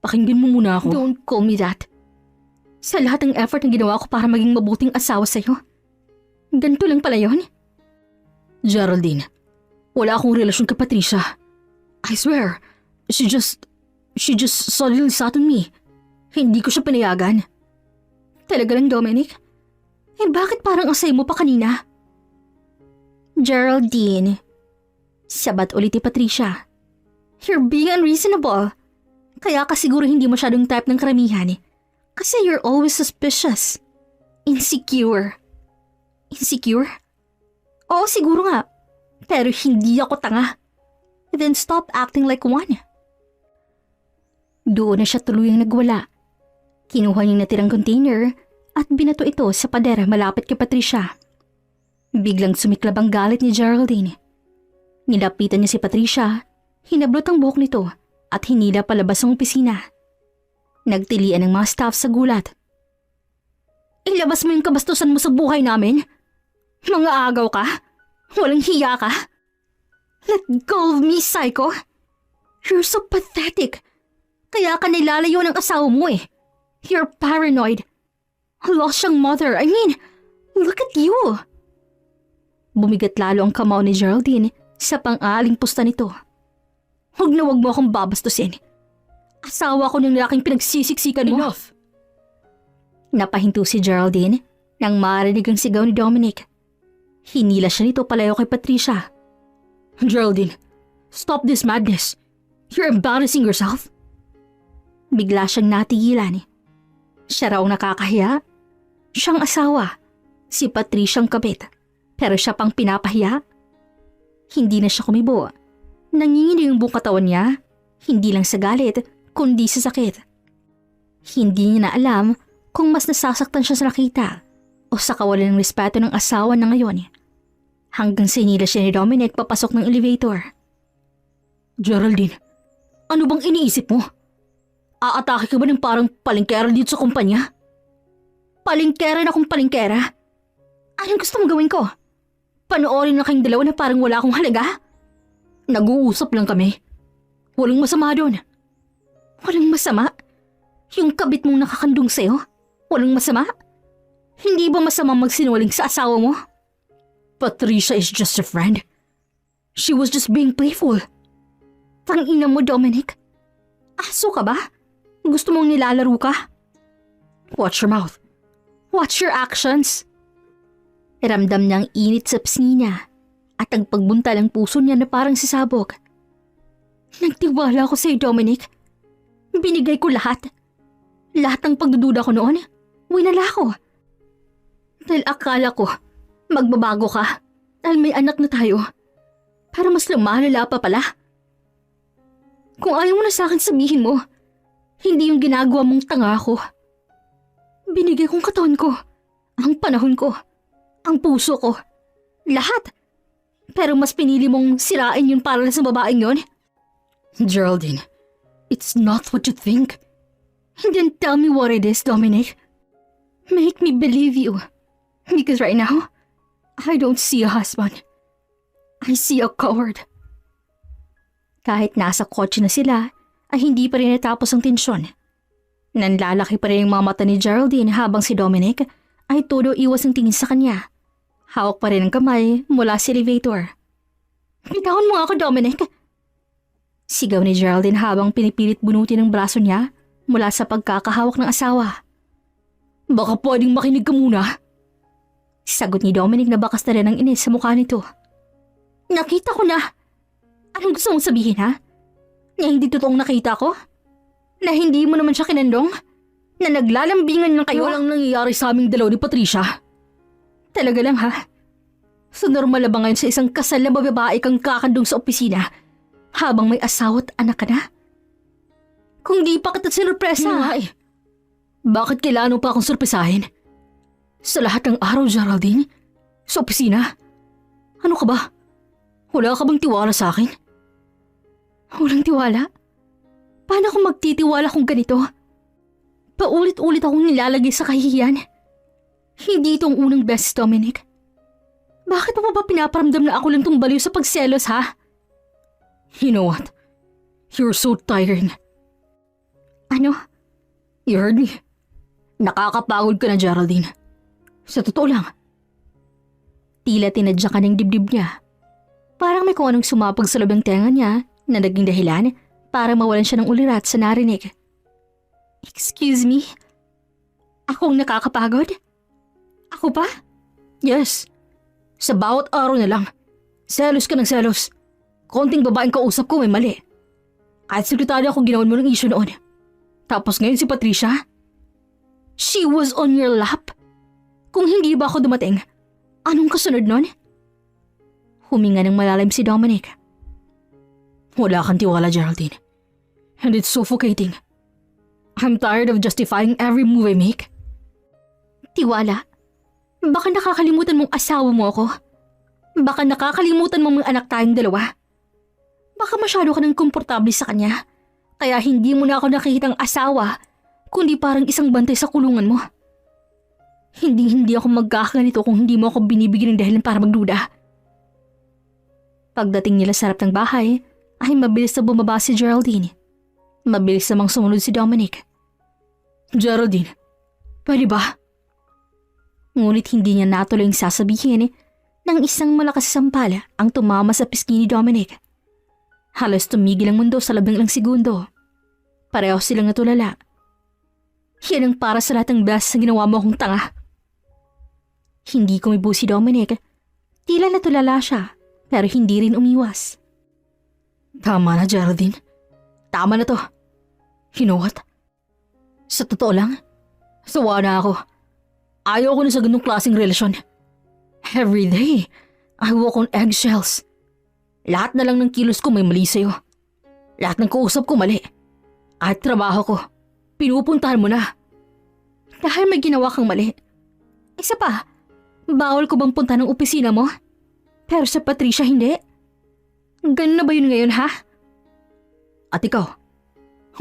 Pakinggan mo muna ako. Don't call me that. Sa lahat ng effort na ginawa ko para maging mabuting asawa sa'yo, ganito lang pala yun? Geraldine, wala akong relasyon kay Patricia. I swear, she just suddenly sat on me. Hindi ko siya pinayagan. Talaga lang, Dominic? Bakit parang asay mo pa kanina? Geraldine, sabat ulit ni Patricia. You're being unreasonable. Kaya ka siguro hindi masyadong type ng karamihan. Kasi you're always suspicious. Insecure. Insecure? Oo, siguro nga. Pero hindi ako tanga. Then stop acting like one. Doon na siya tuluyang nagwala. Kinuha niyang natirang container at binato ito sa pader malapit kay Patricia. Biglang sumiklab ang galit ni Geraldine. Nilapitan niya si Patricia, hinablot ang buhok nito at hinila palabas ang opisina. Nagtilian ng mga staff sa gulat. Ilabas mo yung kabastusan mo sa buhay namin? Mga agaw ka? Walang hiya ka? Let go of me, psycho! You're so pathetic. Kaya ka nilalayo ng asawa mo eh. You're paranoid. Lost siyang mother. I mean, look at you. Bumigat lalo ang kamao ni Geraldine sa pang-aaling pusta nito. Huwag na huwag mo akong babastusin. Asawa ko ng lalaking pinagsisiksikan mo. Enough! Napahinto si Geraldine nang marinig ang sigaw ni Dominic. Hinila siya nito palayo kay Patricia. Geraldine, stop this madness. You're embarrassing yourself. Bigla siyang natigilan. Siya raw nakakahiya. Siyang asawa. Si Patricia ang kabit. Pero siya pang pinapahiya. Hindi na siya kumibo. Nanginginig yung buong katawan niya. Hindi lang sa galit, kundi sa sakit. Hindi niya na alam kung mas nasasaktan siya sa nakita o sa kawalan ng respeto ng asawa na ngayon. Hanggang sinila siya ni Dominic papasok ng elevator. Geraldine, ano bang iniisip mo? Aatake ka ba ng parang palingkera dito sa kumpanya? Palingkera na kung palingkera. Anong gusto mong gawin ko? Panoorin na kayong dalawa na parang wala akong halaga? Nag-uusap lang kami. Walang masama doon. Walang masama? Yung kabit mong nakakandong sa'yo? Walang masama? Hindi ba masama magsinungaling sa asawa mo? Patricia is just a friend. She was just being playful. Tangina mo, Dominic. Aso ka ba? Gusto mong nilalaro ka? Watch your mouth. Watch your actions. Ramdam niyang init sa pisngi niya at ang pagbuntal ang puso niya na parang sisabog. Nagtiwala ko sa'yo, Dominic. Binigay ko lahat. Lahat ng pagdududa ko noon, winala ko. Dahil akala ko, magbabago ka dahil may anak na tayo. Para mas lumalala pa pala. Kung ayaw mo na sa akin sabihin mo, hindi yung ginagawa mong tanga ako. Binigay kong katawan ko, ang panahon ko, ang puso ko, lahat. Pero mas pinili mong sirain yun para sa babaeng yun. Geraldine, it's not what you think. Then tell me what it is, Dominic. Make me believe you. Because right now, I don't see a husband. I see a coward. Kahit nasa kotse na sila, ay hindi pa rin natapos ang tensyon. Nanlalaki pa rin ang mga mata ni Geraldine habang si Dominic ay todo iwas ang tingin sa kanya. Hawak pa rin ang kamay mula sa elevator. Bitawan mo ako, Dominic! Sigaw ni Geraldine habang pinipilit bunutin ang braso niya mula sa pagkakahawak ng asawa. Baka pwedeng makinig ka muna. Sagot ni Dominic na bakas na rin ang inis sa mukha nito. Nakita ko na! Anong gusto mong sabihin, ha? Na hindi totoong nakita ko? Na hindi mo naman siya kinandong? Na naglalambingan lang kayo? Walang nangyayari sa aming dalaw ni Patricia. Talaga lang, ha? So normal na ba ngayon sa isang kasal na babae kang kakandong sa opisina habang may asawa at anak ka na? Kung di pa kita sinurpresa. Nga eh. Bakit kailangan mo pa akong surpresahin? Sa lahat ng araw, Geraldine? Sa opisina? Ano ka ba? Wala ka bang tiwala sa akin? Walang tiwala? Paano ako magtitiwala kung ganito? Paulit-ulit akong nilalagay sa kahihiyan. Hindi itong unang beses, Dominic. Bakit mo ba pinaparamdam na ako lang tong baliw sa pagselos, ha? You know what? You're so tiring. Ano? You heard me? Nakakapagod ka na, Geraldine. Sa totoo lang. Tila tinadya ka ng dibdib niya. Parang may kung anong sumapag sa loob ng tenga niya na naging dahilan para mawalan siya ng ulirat sa narinig. Excuse me? Akong nakakapagod? Ako pa? Yes. Sa bawat araw na lang. Selos ka ng selos. Konting babaeng kausap ko may mali. Kahit sekretarya ako ginawan mo ng issue noon. Tapos ngayon si Patricia? She was on your lap? Kung hindi ba ako dumating, anong kasunod nun? Huminga ng malalim si Dominic. Wala kang tiwala, Geraldine. And it's suffocating. I'm tired of justifying every move I make. Tiwala? Baka nakakalimutan mong asawa mo ako. Baka nakakalimutan mong mga anak tayong dalawa. Baka masyado ka nang komportable sa kanya. Kaya hindi mo na ako nakikitang asawa, kundi parang isang bantay sa kulungan mo. Hindi ako magkakaganito kung hindi mo ako binibigyan ng dahilan para magduda. Pagdating nila sa harap ng bahay, ay mabilis na bumaba si Geraldine. Mabilis namang sumunod si Dominic. Geraldine, pwede ba? Ngunit hindi niya natuloy ang sasabihin nang isang malakas na sampal ang tumama sa pisngi ni Dominic. Halos tumigil ang mundo sa loob ng ilang segundo. Pareho silang natulala. Yan ang para sa lahat ng beses na ginawa mo akong tanga. Hindi kumibo si Dominic. Tila natulala siya, pero hindi rin umiwas. Tama na, Geraldine. Tama na to. You know what? Sa totoo lang, Sawa na ako. Ayaw ko na sa ganung klaseng relasyon. Every day, I walk on eggshells. Lahat na lang ng kilos ko may mali sa'yo. Lahat ng kausap ko mali. At trabaho ko, pinupuntahan mo na. Dahil may ginawa kang mali. Isa pa, bawal ko bang punta ng opisina mo? Pero sa Patricia hindi. Ganun na ba yun ngayon ha? At ikaw,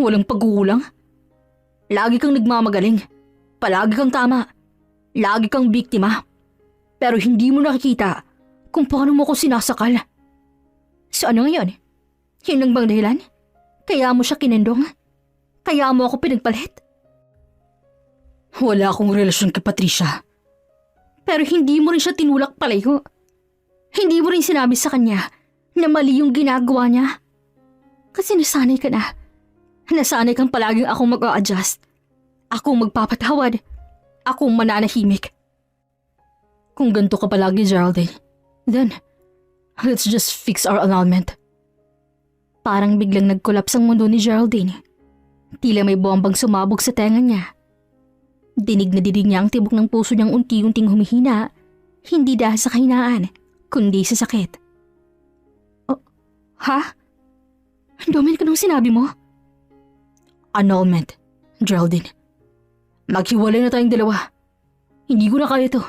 walang pagkukulang? Lagi kang nagmamagaling. Palagi kang tama. Lagi kang biktima. Pero hindi mo nakikita kung paano mo ko sinasakal. So ano ngayon? Yun lang bang dahilan? Kaya mo siya kinendong? Kaya mo ako pinagpalit? Wala akong relasyon kay Patricia. Pero hindi mo rin siya tinulak palayo. Hindi mo rin sinabi sa kanya na mali yung ginagawa niya. Kasi nasanay ka na. Nasanay kang palaging akong mag-a-adjust. Akong magpapatawad. Akong mananahimik. Kung ganito ka palagi, Geraldine, then let's just fix our annulment. Parang biglang nag-collapse ang mundo ni Geraldine. Tila may bombang sumabog sa tenga niya. Dinig na dinig niya ang tibok ng puso niyang unti-unting humihina, hindi dahil sa kahinaan, kundi sa sakit. Oh, ha? Dominic, anong sinabi mo? Annulment, Geraldine. Maghiwalay na tayong dalawa. Hindi ko na kaya ito.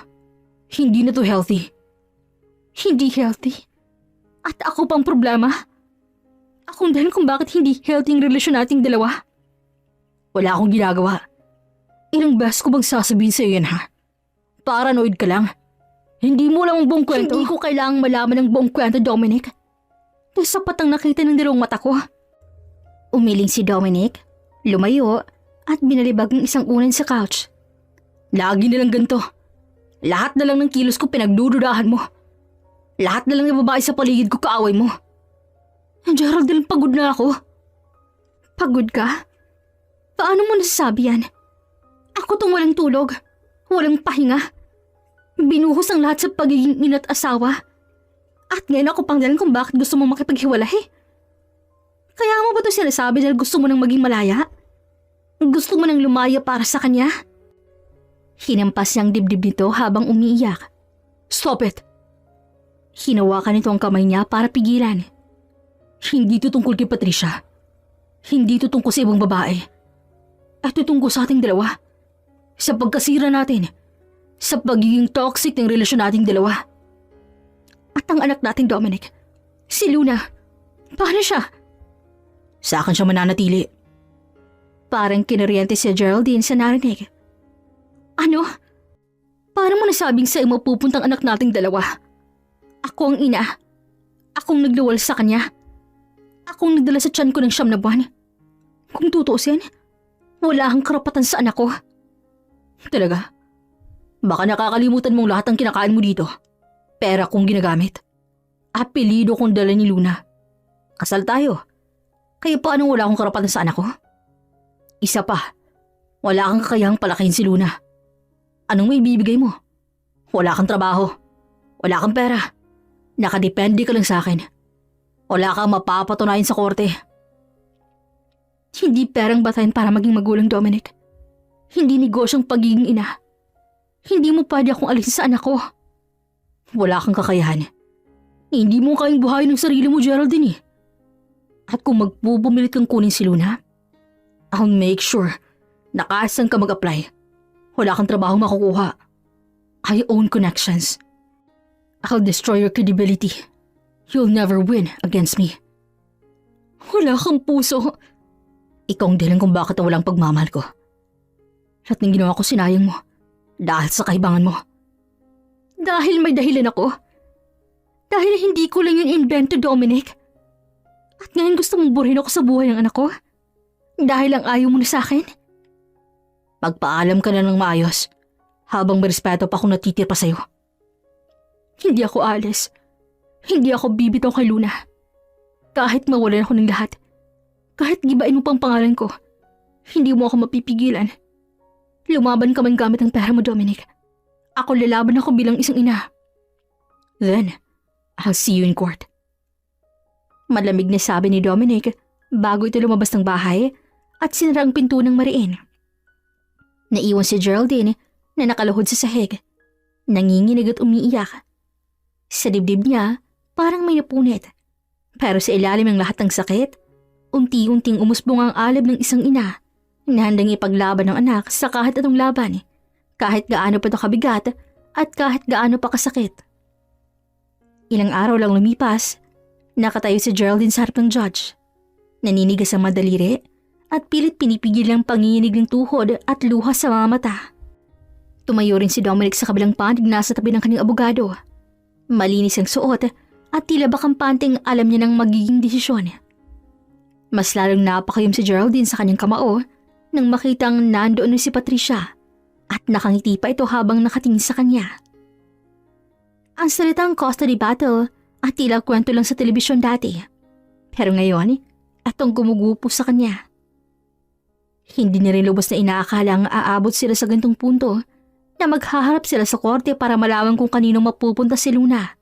Hindi na to healthy. Hindi healthy? At ako pang problema? Akong dahil kung bakit hindi healthy ang relasyon nating dalawa? Wala akong ginagawa. Ilang beses ko bang sasabihin sa'yo yan ha? Paranoid ka lang. Hindi mo lang ang buong kwento. Hindi ko kailangang malaman ng buong kwento, Dominic. Sapat ang nakita ng dalawang mata ko. Umiling si Dominic, lumayo, at binalibag ng isang unan sa couch. Lagi na lang ganito. Lahat na lang ng kilos ko pinagdududahan mo. Lahat na lang ng babae sa paligid ko kaaway mo. Geraldine, pagod na ako. Pagod ka? Paano mo nasasabi yan? Ako tong walang tulog, walang pahinga. Binuhos ang lahat sa pagiging ina't asawa. At ngayon ako pang dalan kung bakit gusto mo makipaghiwalay. Kaya mo ba ito sinasabi dahil gusto mo nang maging malaya? Gusto mo nang lumaya para sa kanya? Hinampas niya ang dibdib nito habang umiiyak. Stop it! Hinawakan nito ang kamay niya para pigilan. Hindi ito tungkol kay Patricia. Hindi ito tungkol sa ibang babae. Ito tungkol sa ating dalawa. Sa pagkasira natin. Sa pagiging toxic ng relasyon nating dalawa. At ang anak natin, Dominic. Si Luna. Paano siya? Sa akin siya mananatili. Parang kinoriente si Geraldine sa narinig. Ano? Paano mo nasabing sa'yo mapupuntang anak nating dalawa? Ako ang ina. Akong nagluwal sa kanya. Akong nagdala sa tiyan ko ng 9 na buwan. Kung tutuusin, wala kang karapatan sa anak ko. Talaga? Baka nakakalimutan mong lahat ng kinakain mo dito. Pera kong ginagamit. Apelido kong dala ni Luna. Kasal tayo. Kaya paano wala akong karapatan sa anak ko? Isa pa, wala kang kakayahang palakihin si Luna. Anong may bibigay mo? Wala kang trabaho. Wala kang pera. Nakadepende ka lang sa akin. Wala kang mapapatunayan sa korte. Hindi perang batayan para maging magulang, Dominic. Hindi negosyong pagiging ina. Hindi mo pwede akong alisin sa anak ko. Wala kang kakayahan. Hindi mo kayang buhayin ng sarili mo, Geraldine eh. At kung magpupumilit kang kunin si Luna, I'll make sure na kahit saan ka mag-apply, wala kang trabaho makukuha. I own connections. I'll destroy your credibility. You'll never win against me. Wala kang puso. Ikaw ang dahilan kung bakit walang pagmamahal ko. Lahat ng ginawa ko sinayang mo dahil sa kaibangan mo. Dahil may dahilan ako. Dahil hindi ko lang yun invento, Dominic. At ngayon gusto mong burahin ako sa buhay ng anak ko? Dahil lang ayaw mo na sa akin? Magpaalam ka na ng maayos habang may respeto pa akong natitira pa sa'yo. Hindi ako alis. Hindi ako bibitaw kay Luna. Kahit mawalan ako ng lahat. Kahit gibain mo pang pangalan ko. Hindi mo ako mapipigilan. Lumaban ka man gamit ang pera mo, Dominic. Ako lalaban ako bilang isang ina. Then, I'll see you in court. Malamig na sabi ni Dominic bago ito lumabas ng bahay at sinara ang pinto ng mariin. Naiwan si Geraldine na nakaluhod sa sahig. Nanginginig at umiiyak. Sa dibdib niya, parang may napunit. Pero sa ilalim ng lahat ng sakit, unti-unting umusbong ang alab ng isang ina na handang ipaglaban ng anak sa kahit anong laban, kahit gaano pa ito kabigat at kahit gaano pa kasakit. Ilang araw lang lumipas, nakatayo si Geraldine sa harap ng judge. Naninigas ang madaliri at pilit pinipigil ang panginginig ng tuhod at luha sa mga mata. Tumayo rin si Dominic sa kabilang panig nasa tabi ng kanyang abogado. Malinis ang suot at tila ba kampanteng alam niya ng magiging desisyon. Mas lalong napakayom si Geraldine sa kanyang kamao nang makitang nandoon si Patricia at nakangiti pa ito habang nakatingin sa kanya. Ang salitang custody battle at tila kwento lang sa telebisyon dati. Pero ngayon, atong gumugupo sa kanya. Hindi na rin lubos na inaakalang aabot sila sa gantong punto na maghaharap sila sa korte para malaman kung kanino mapupunta si Luna.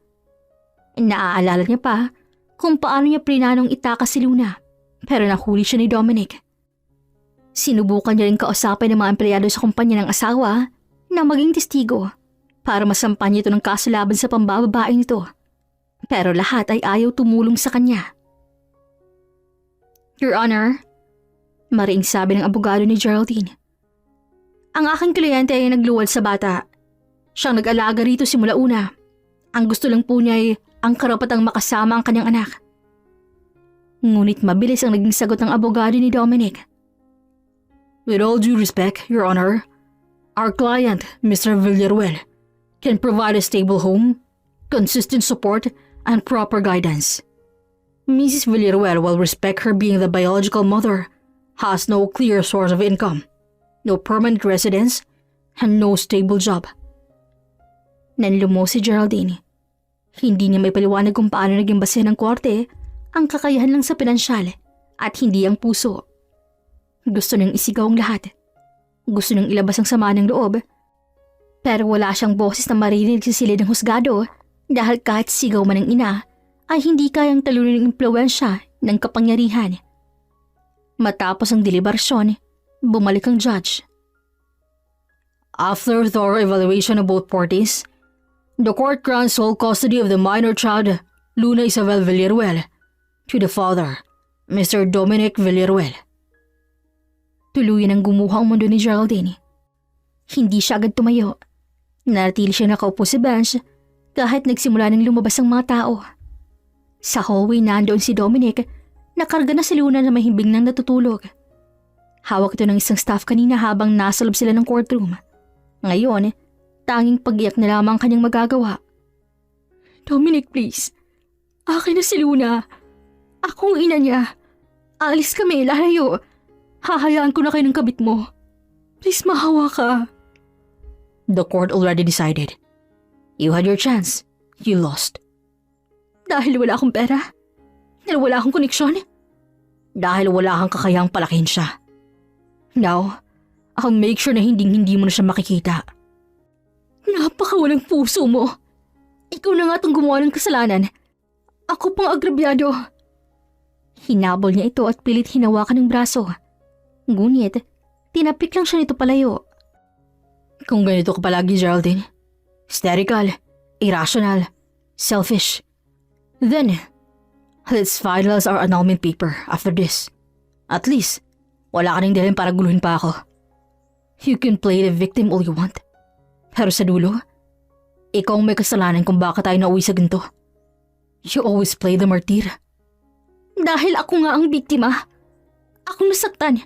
Naaalala niya pa kung paano niya plinanong itakas si Luna pero nahuli siya ni Dominic. Sinubukan niya rin kausapin ng mga empleyado sa kumpanya ng asawa na maging testigo para masampan niya ito ng kaso laban sa pambababae nito. Pero lahat ay ayaw tumulong sa kanya. Your Honor, maring sabi ng abogado ni Geraldine. Ang aking kliyente ay nagluwal sa bata. Siyang nag-alaga rito simula una. Ang gusto lang po niya ay ang karapatang makasama ang kanyang anak. Ngunit mabilis ang naging sagot ng abogado ni Dominic. With all due respect, Your Honor, our client, Mr. Villaruel, can provide a stable home, consistent support, and proper guidance. Mrs. Villaruel will respect her being the biological mother, has no clear source of income, no permanent residence, and no stable job. Nanlumo si Geraldine. Hindi niya may paliwanag kung paano naging base ng korte ang kakayahan lang sa pinansyal at hindi ang puso. Gusto niyang isigaw ang lahat. Gusto niyang ilabas ang sama ng loob. Pero wala siyang boses na marinig sa silid ng husgado dahil kahit sigaw man ng ina ay hindi kayang talunin ng impluwensya ng kapangyarihan. Matapos ang deliberasyon, bumalik ang judge. After thorough evaluation of both parties, the court grants sole custody of the minor child, Luna Isabel Villaruel, to the father, Mr. Dominic Villaruel. Tuluyan ang gumuha ang mundo ni Geraldine. Hindi siya agad tumayo. Nanatili siya nakaupo sa bench kahit nagsimula nang lumabas ang mga tao. Sa hallway nandoon si Dominic, nakarga na si Luna na mahimbing nang natutulog. Hawak ito ng isang staff kanina habang nasa loob sila ng courtroom. Ngayon, tanging pag-iyak na lamang kanyang magagawa. Dominic, please. Akin na si Luna. Akong ina niya. Alis kami, lalayo. Hahayaan ko na kayo ng kabit mo. Please, mahawa ka. The court already decided. You had your chance. You lost. Dahil wala akong pera? Dahil wala akong koneksyon? Dahil wala kang kakayang palakihin siya. Now, I'll make sure na hindi mo na siya makikita. Napakawalang puso mo. Ikaw na nga itong gumawa ng kasalanan. Ako pang agrabyado. Hinabol niya ito at pilit hinawakan ng braso. Ngunit, tinapik lang siya nito palayo. Kung ganito ka palagi, Geraldine, hysterical, irrational, selfish, then, let's finalize our annulment paper after this. At least, wala ka nang dahilan para guluhin pa ako. You can play the victim all you want. Pero sa dulo, ikaw ang may kasalanan kung bakit tayo nauwi sa ganito. You always play the martyr. Dahil ako nga ang biktima. Akong nasaktan.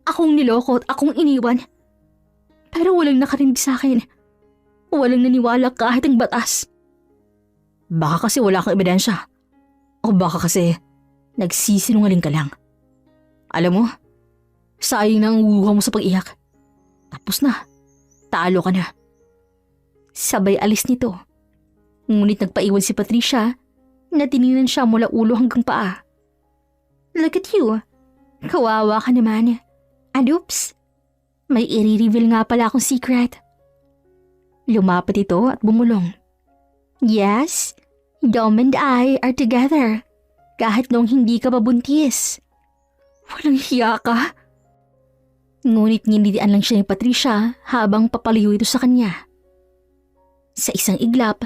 Akong niloko at akong iniwan. Pero walang nakarinig sa akin. Walang naniwala kahit ang batas. Baka kasi wala kang ebidensya. O baka kasi nagsisinungaling ka lang. Alam mo, sayang na ang luha mo sa pag-iyak. Tapos na, talo ka na. Sabay alis nito. Ngunit nagpaiwan si Patricia na tiningnan siya mula ulo hanggang paa. Look at you. Kawawa ka naman. And oops, may i-reveal nga pala akong secret. Lumapit ito at bumulong. Yes, Dom and I are together. Kahit nung hindi ka pa buntis. Walang hiya ka. Ngunit nginitian lang siya ni Patricia habang papalayo ito sa kanya. Sa isang iglap,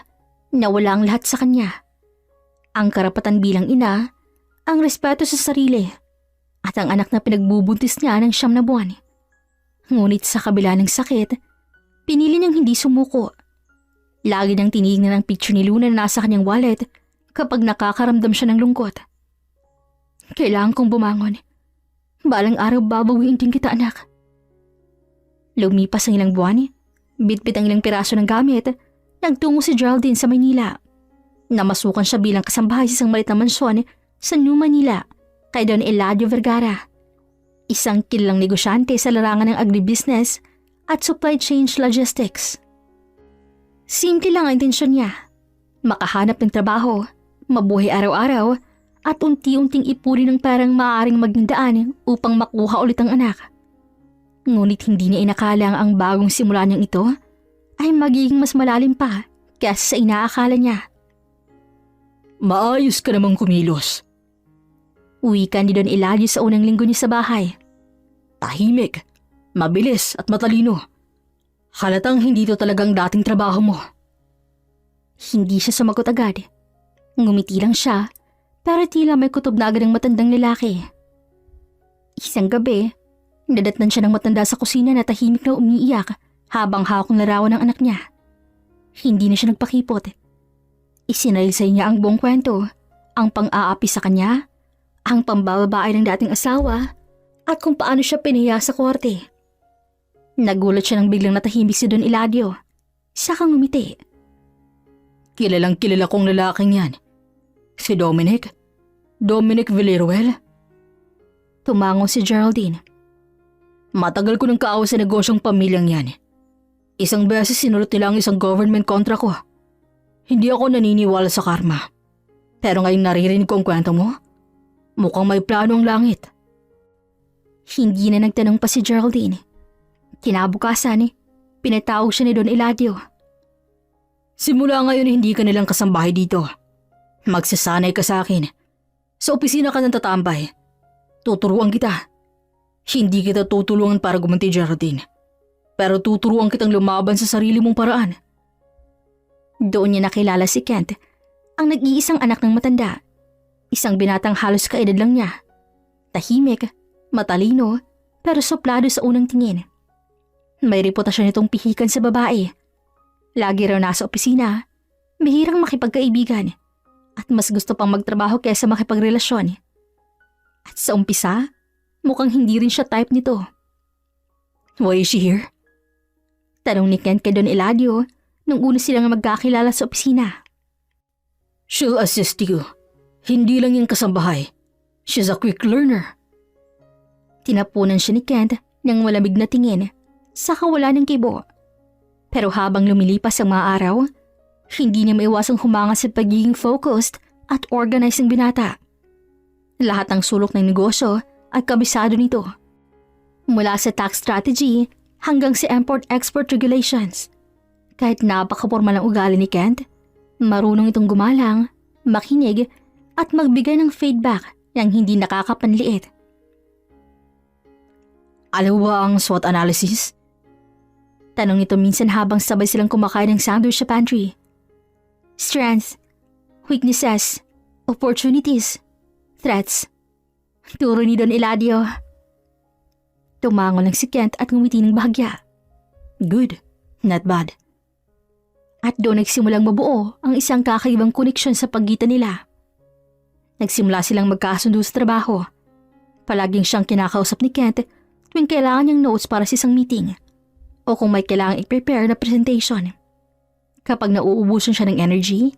nawala ang lahat sa kanya. Ang karapatan bilang ina, ang respeto sa sarili, at ang anak na pinagbubuntis niya ng 9 na buwan. Ngunit sa kabila ng sakit, pinili niyang hindi sumuko. Lagi niyang tinignan ang picture ni Luna na nasa kanyang wallet kapag nakakaramdam siya ng lungkot. Kailangan kong bumangon. Balang araw babawiin din kita, anak. Lumipas ang ilang buwan, bitbit ang ilang piraso ng gamit, nagtungo si Geraldine sa Maynila. Namasukan siya bilang kasambahay sa isang maliit na mansyon sa New Manila kay Don Eladio Vergara, isang kilalang negosyante sa larangan ng agribusiness at supply chain logistics. Simple lang ang intensyon niya, makahanap ng trabaho, mabuhay araw-araw, at unti-unting ipunin ng parang maaaring maging daan upang makuha ulit ang anak. Ngunit hindi niya inakala ang bagong simula niyang ito ay magiging mas malalim pa kaysa sa inaakala niya. Maayos ka namang kumilos. Wika ni Don Eladio sa unang linggo niya sa bahay. Tahimik, mabilis at matalino. Halatang hindi ito talagang dating trabaho mo. Hindi siya sumagot agad. Ngumiti lang siya, pero tila may kutob na agad ang matandang lalaki. Isang gabi, nadatnan siya ng matanda sa kusina na tahimik na umiiyak habang hawak ng larawan ng anak niya. Hindi na siya nagpakipot. Isinalaysay niya ang buong kwento, ang pang-aapi sa kanya, ang pambababae ng dating asawa, at kung paano siya pinahiya sa korte. Nagulat siya nang biglang natahimik si Don Eladio. Saka ngumiti. Kilalang kilala kong lalaking yan. Si Dominic? Dominic Villaruel? Tumango si Geraldine. Matagal ko nang kaawa sa negosyong pamilyang yan. Isang beses sinulot nila ang isang government contract ko. Hindi ako naniniwala sa karma. Pero ngayong naririnig ko ang kwento mo, mukhang may plano ang langit. Hindi na nagtanong pa si Geraldine. Kinabukasan, pinatawag siya ni Don Eladio. Simula ngayon hindi ka nilang kasambahay dito. Magsasanay ka sa akin. Sa opisina ka nang tatambay. Tuturuan kita. Hindi kita tutulungan para gumanti, Geraldine. Pero tuturuan kitang lumaban sa sarili mong paraan. Doon niya nakilala si Kent, ang nag-iisang anak ng matanda. Isang binatang halos kaedad lang niya. Tahimik, matalino, pero suplado sa unang tingin. May reputasyon itong pihikan sa babae. Lagi raw nasa opisina, bihirang makipagkaibigan, at mas gusto pang magtrabaho kaysa makipagrelasyon. At sa umpisa, mukhang hindi rin siya type nito. Why is she here? Tanong ni Kent kay Don Eladio nung una silang magkakilala sa opisina. She'll assist you. Hindi lang yung kasambahay. She's a quick learner. Tinapunan siya ni Kent ng malamig na tingin, saka wala ng kibo. Pero habang lumilipas ang mga araw, hindi niya maiwasang humanga sa pagiging focused at organized ng binata. Lahat ng sulok ng negosyo ay kabisado nito. Mula sa tax strategy hanggang sa import-export regulations. Kahit napakapormal ang ugali ni Kent, marunong itong gumalang, makinig at magbigay ng feedback yang hindi nakakapanliit. Alam mo ba ang SWOT analysis? Tanong nito minsan habang sabay silang kumakain ng sandwich sa pantry. Strengths, weaknesses, opportunities, threats. Turo ni Don Eladio. Tumango lang si Kent at ngumiti ng bahagya. Good, not bad. At doon nagsimulang mabuo ang isang kakaibang koneksyon sa pagitan nila. Nagsimula silang magkasundo sa trabaho. Palaging siyang kinakausap ni Kent tuwing kailangan niyang notes para sa isang meeting o kung may kailangang i-prepare na presentation. Kapag nauubusan siya ng energy,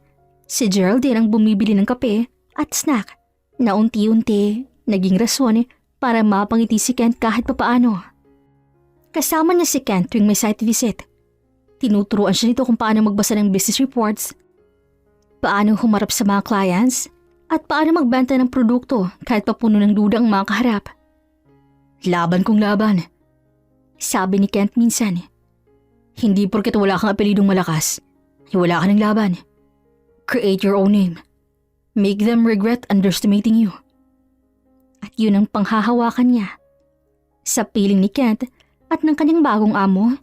si Geraldine ang bumibili ng kape at snack na unti-unti naging rason para mapangiti si Kent kahit papaano. Kasama niya si Kent tuwing may site visit. Tinuturuan siya nito kung paano magbasa ng business reports, paano humarap sa mga clients, at paano magbenta ng produkto kahit papuno ng duda ang mga kaharap. Laban kong laban. Sabi ni Kent minsan. Hindi porket wala kang apelidong malakas, wala ka ng laban. Create your own name. Make them regret underestimating you. At yun ang panghahawakan niya. Sa piling ni Kent at ng kanyang bagong amo,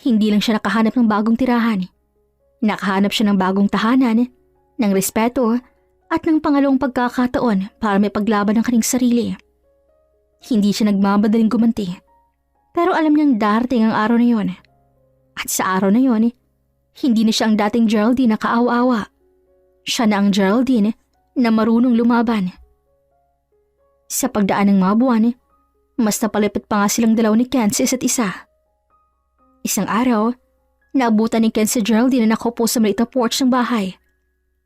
hindi lang siya nakahanap ng bagong tirahan. Nakahanap siya ng bagong tahanan, ng respeto at ng pangalawang pagkakataon para may paglaban ng kanyang sarili. Hindi siya nagmamadaling gumanti, pero alam niyang darating ang araw na yon. At sa araw na yon, hindi na siya ang dating Geraldine na kaawa-awa. Siya na ang Geraldine na marunong lumaban. Sa pagdaan ng mga buwan, mas napalapit pa nga silang dalaw ni Kent sa isa't isa. Isang araw, naabutan ni Kent si Geraldine na nakaupo sa maliit na porch ng bahay.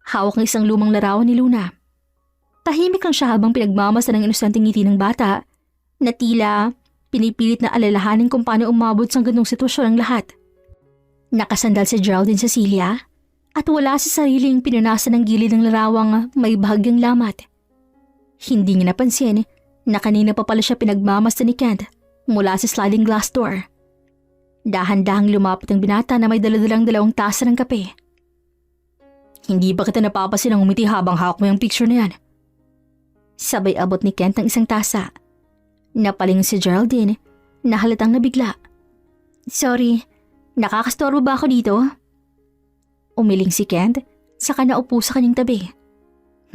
Hawak ng isang lumang larawan ni Luna. Tahimik lang siya habang pinagmamasa ng inosenteng ngiti ng bata na tila pinipilit na alalahanin kung paano umabot sa ganung sitwasyon ang lahat. Nakasandal si Geraldine sa silya at wala sa sariling pinunasan ng gilid ng larawang may bahagyang lamat. Hindi niya napansin na kanina pa pala siya pinagmamasta ni Kent mula sa sliding glass door. Dahan-dahang lumapit ang binata na may daladalang dalawang tasa ng kape. Hindi ba kita napapasin ang umiti habang hawak mo yung picture na yan? Sabay abot ni Kent ng isang tasa. Napaling si Geraldine na halatang nabigla. Sorry, nakakastorbo ba ako dito? Umiling si Kent saka naupo sa kanyang tabi.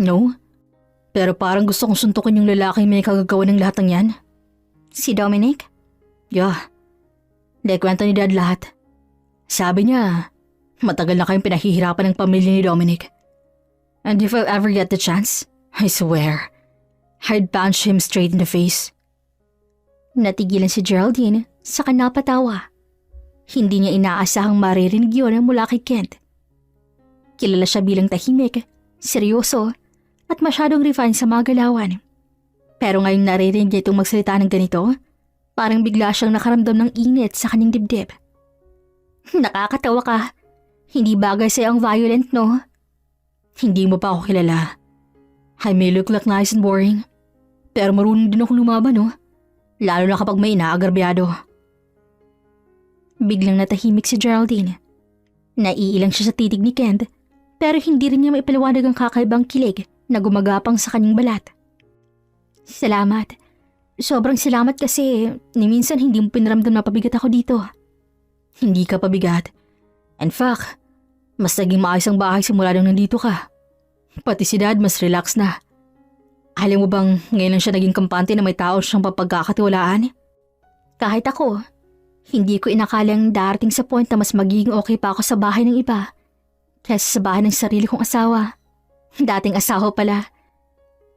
No, pero parang gusto kong suntukin yung lalaking may kagagawa ng lahat ng yan. Si Dominic? Yeah. Kwento ni Dad lahat. Sabi niya, matagal na kayong pinahihirapan ng pamilya ni Dominic. And if I ever get the chance, I swear, I'd punch him straight in the face. Natigilan si Geraldine saka napatawa. Hindi niya inaasahang maririnig yun mula kay Kent. Kilala siya bilang tahimik, seryoso, at masyadong refined sa mga galawan. Pero ngayong naririnig niya itong magsalita ng ganito, parang bigla siyang nakaramdam ng init sa kanyang dibdib. Nakakatawa ka. Hindi bagay sa'yo ang violent, no? Hindi mo pa ako kilala. I may look like nice and boring, pero marunong din ako lumaban, no? Lalo na kapag may inaagarbyado. Biglang natahimik si Geraldine. Naiilang siya sa titig ni Kent, pero hindi rin niya maipaliwanag ang kakaibang kilig na gumagapang sa kanyang balat. Salamat. Sobrang salamat kasi ni minsan hindi mo pinaramdam na pabigat ako dito. Hindi ka pabigat. In fact, mas naging maayos ang bahay simula nang nandito ka. Pati si Dad mas relax na. Alam mo bang ngayon lang siya naging kampante na may tao siyang papagkakatiwalaan? Kahit ako, hindi ko inakalang darating sa point na mas magiging okay pa ako sa bahay ng iba kaysa sa bahay ng sarili kong asawa. Dating asawa pala.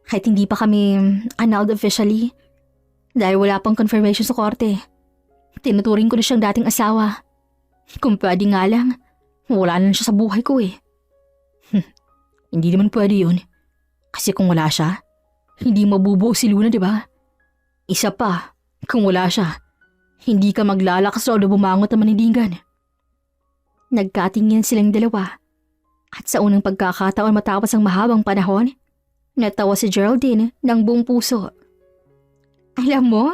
Kahit hindi pa kami annulled officially dahil wala pang confirmation sa korte. Tinuturing ko na siyang dating asawa. Kung pwede nga lang, wala na siya sa buhay ko eh. Hindi naman pwede yun. Kasi kung wala siya, hindi mabubuo si Luna, di ba? Isa pa, kung wala siya, hindi ka maglalakas o bumangot na maniningan. Nagkatingin silang dalawa. At sa unang pagkakataon matapos ang mahabang panahon, natawa si Geraldine ng buong puso. Alam mo,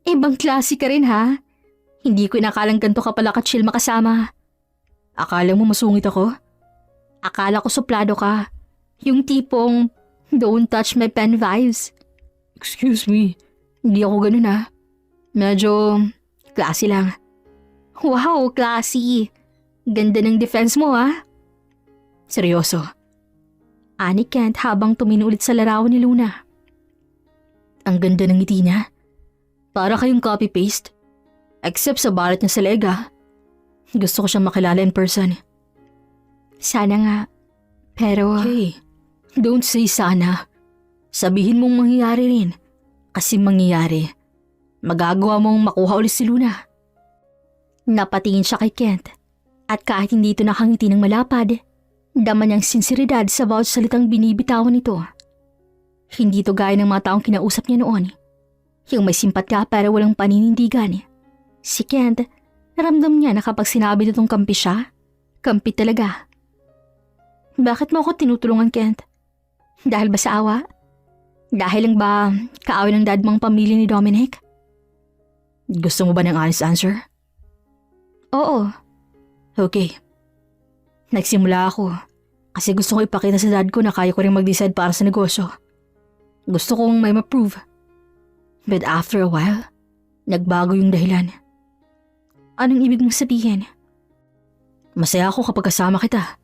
ibang klase ka rin ha. Hindi ko inakalang ganito ka pala ka-chill makasama. Akala mo masungit ako? Akala ko suplado ka. Yung tipong, don't touch my pen vibes. Excuse me, hindi ako ganun ha. Medyo, classy lang. Wow, classy. Ganda ng defense mo ha. Seryoso. Ani Kent habang tumingin ulit sa larawan ni Luna. Ang ganda ng ngiti niya. Para kayong copy-paste. Except sa balat niya sa leg ah. Gusto ko siyang makilala in person. Sana nga. Pero... Hey, don't say sana. Sabihin mong mangyayari rin. Kasi mangyayari. Magagawa mong makuha ulit si Luna. Napatingin siya kay Kent. At kahit hindi ito nakangiti ng malapad, dama niyang sinseridad sa bawat salitang binibitawan nito. Hindi ito gaya ng mga taong kinausap niya noon. Yung may simpatya pero walang paninindigan. Si Kent, naramdam niya na kapag sinabi nitong kampi siya, kampi talaga. Bakit mo ako tinutulungan, Kent? Dahil ba sa awa? Dahil lang ba kaaway ng dad mong pamilya ni Dominic? Gusto mo ba ng honest answer? Oo. Okay. Nagsimula ako kasi gusto ko ipakita sa dad ko na kaya ko rin mag-decide para sa negosyo. Gusto kong may ma-prove. But after a while, Nagbago yung dahilan. Anong ibig mong sabihin? Masaya ako kapag kasama kita.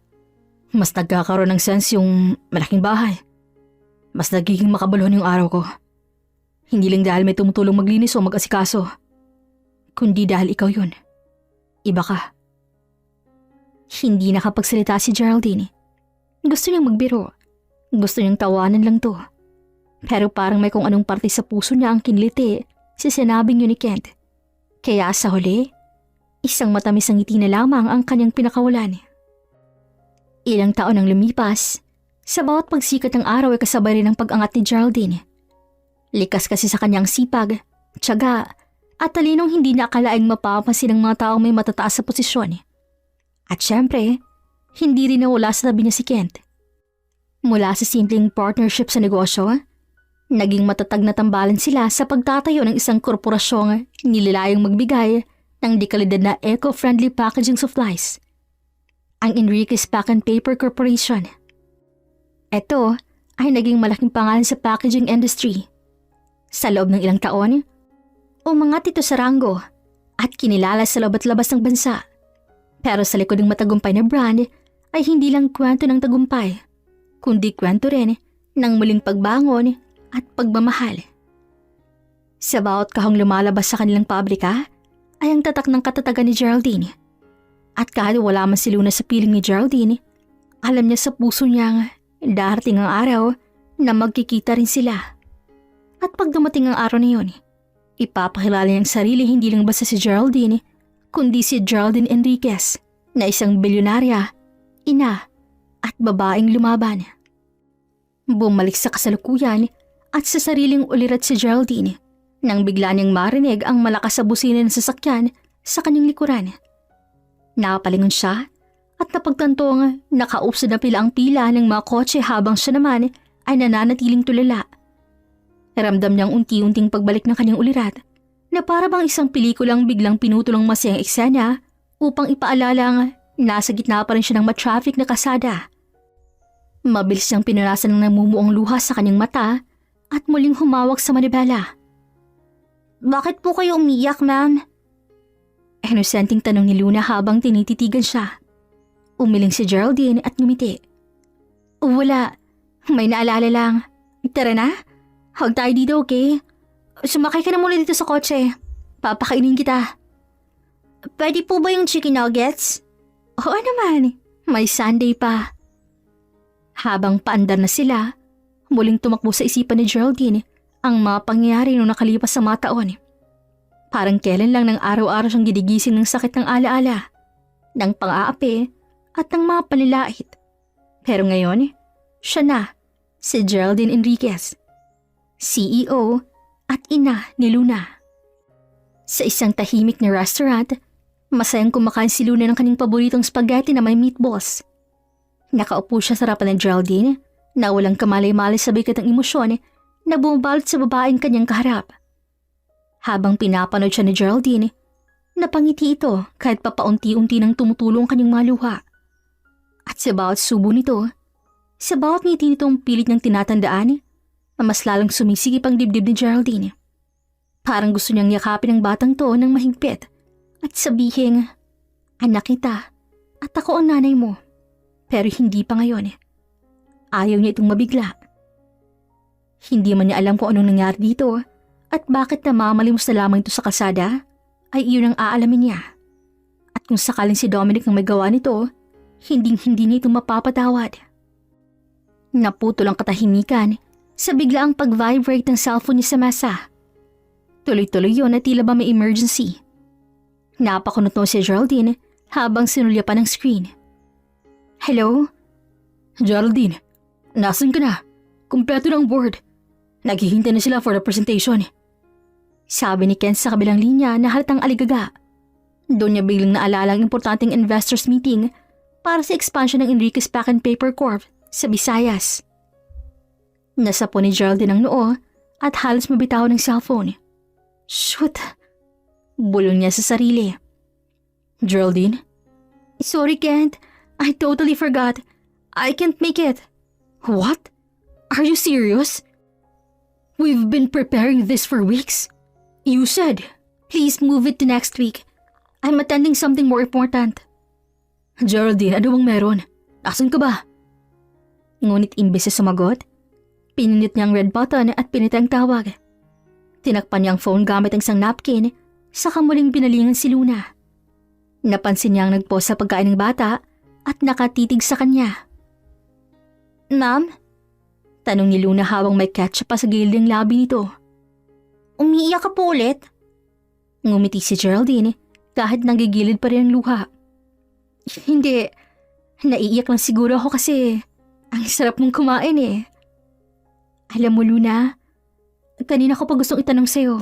Mas nagkakaroon ng sense yung malaking bahay. Mas nagiging makabalon yung araw ko. Hindi lang dahil may tumutulong maglinis o mag-asikaso, kundi dahil ikaw yun. Iba ka. Hindi nakapagsalita si Geraldine. Gusto niyang magbiro. Gusto niyang tawanan lang to. Pero parang may kung anong parte sa puso niya ang kinliti sa sinabing yun ni Kent. Kaya sa huli, isang matamis ang ngiti na lamang ang kanyang pinakawalan. Ilang taon ang lumipas, sa bawat pagsikat ng araw ay kasabay rin ang pag-angat ni Geraldine. Likas kasi sa kanyang sipag, tiyaga, at talinong hindi na akalaing mapapansin ng mga taong may matataas sa posisyon. At syempre, hindi rin nawala sa tabi niya si Kent. Mula sa simpleng partnership sa negosyo, naging matatag na tambalan sila sa pagtatayo ng isang korporasyong nilalayang magbigay ng dekalidad na eco-friendly packaging supplies. Ang Enriquez Pack and Paper Corporation. Ito ay naging malaking pangalan sa packaging industry. Sa loob ng ilang taon, umangat ito sa ranggo at kinilala sa loob at labas ng bansa. Pero sa likod ng matagumpay na brand ay hindi lang kwento ng tagumpay, kundi kwento rin ng muling pagbangon at pagmamahal. Sa bawat kahong lumalabas sa kanilang pabrika ay ang tatak ng katatagan ni Geraldine. At kahit wala man si Luna sa piling ni Geraldine, alam niya sa puso niyang darating ang araw na magkikita rin sila. At pag dumating ang araw na yun, ipapakilala niya ang sarili hindi lang basta si Geraldine, kundi si Geraldine Enriquez na isang bilyonarya, ina at babaeng lumaban. Bumalik sa kasalukuyan at sa sariling ulirat si Geraldine nang bigla niyang marinig ang malakas sa busina ng sasakyan sa kanyang likuran. Nakapalingon siya at napagtantong nakausad na pila ang pila ng mga kotse habang siya naman ay nananatiling tulala. Ramdam niyang unti-unting pagbalik ng kanyang ulirat na para bang isang pelikulang biglang pinutulang masayang eksena upang ipaalalang nasa gitna pa rin siya ng matraffic na kasada. Mabilis niyang pinunasan ng namumuong luha sa kanyang mata at muling humawak sa manibela. "Bakit po kayo umiyak, ma'am?" Inosenteng tanong ni Luna habang tinititigan siya. Umiling si Geraldine at ngumiti. "Wala, may naalala lang. Tara na, huwag tayo dito, okay? Sumakay ka na muna dito sa kotse. Papakainin kita." "Pwede po ba yung chicken nuggets?" "Oo naman, may Sunday pa." Habang paandar na sila, muling tumakbo sa isipan ni Geraldine ang mga pangyayari noong nakalipas sa mga taon. Parang kailan lang ng araw-araw siyang gidigising ng sakit ng alaala, ng pang-aapi at ng mga panilait. Pero ngayon, siya na, si Geraldine Enriquez, CEO at ina ni Luna. Sa isang tahimik na restaurant, masayang kumakain si Luna ng kanyang paboritong spaghetti na may meatballs. Nakaupo siya sa harapan ng Geraldine na walang kamalay-malay sa bigat ng emosyon na bumabalot sa babaeng kanyang kaharap. Habang pinapanood siya ni Geraldine, napangiti ito kahit papaunti-unti nang tumutulong kanyang mga luha. At sa bawat subo nito, sa bawat ngiti nitong pilit niyang tinatandaan, mas lalong sumisigip ang dibdib ni Geraldine. Parang gusto niyang yakapin ang batang to ng mahigpit at sabihin, "Anak kita at ako ang nanay mo." Pero hindi pa ngayon. Ayaw niya itong mabigla. Hindi man niya alam kung anong nangyari dito at bakit namamalimos na lamang ito sa kalsada, ay iyon ang aalamin niya. At kung sakaling si Dominic ang may gawa nito, hinding-hindi niya ito mapapatawad. Naputol ang katahimikan sa biglaang pag-vibrate ng cellphone niya sa mesa. Tuloy-tuloy yun at tila ba may emergency. Napakunot mo si Geraldine habang sinulya pa ng screen. "Hello?" Geraldine, nasan ka na? Kumpleto ng board. Naghihintay na sila for the presentation. Sabi ni Ken sa kabilang linya na halatang aligaga. Doon niya biglang naalala ang importanteng investors meeting para sa expansion ng Enriquez Pack and Paper Corp sa Visayas. Nasapo ni Geraldine ang noo at halos mabitaw ng cellphone. "Shoot!" Bulong niya sa sarili. Geraldine? "Sorry, Kent. I totally forgot. I can't make it." What? Are you serious? We've been preparing this for weeks. You said Please move it to next week. I'm attending something more important. Geraldine, ano bang meron? Nasaan ka ba? Ngunit imbes na sumagot, pinindot niya ang red button at pinita ang tawag. Tinakpan niya ang phone gamit ang isang napkin, saka muling binalingan si Luna. Napansin niya ang nagpose sa pagkain ng bata at nakatitig sa kanya. Ma'am? Tanong ni Luna habang may ketchup pa sa gilid ng labi nito. Umiiyak ka po ulit? Ngumiti si Geraldine kahit nanggigilid pa rin ang luha. Hindi, naiiyak lang siguro ako kasi ang sarap mong kumain eh. Alam mo Luna, kanina ko pa gustong itanong sa'yo.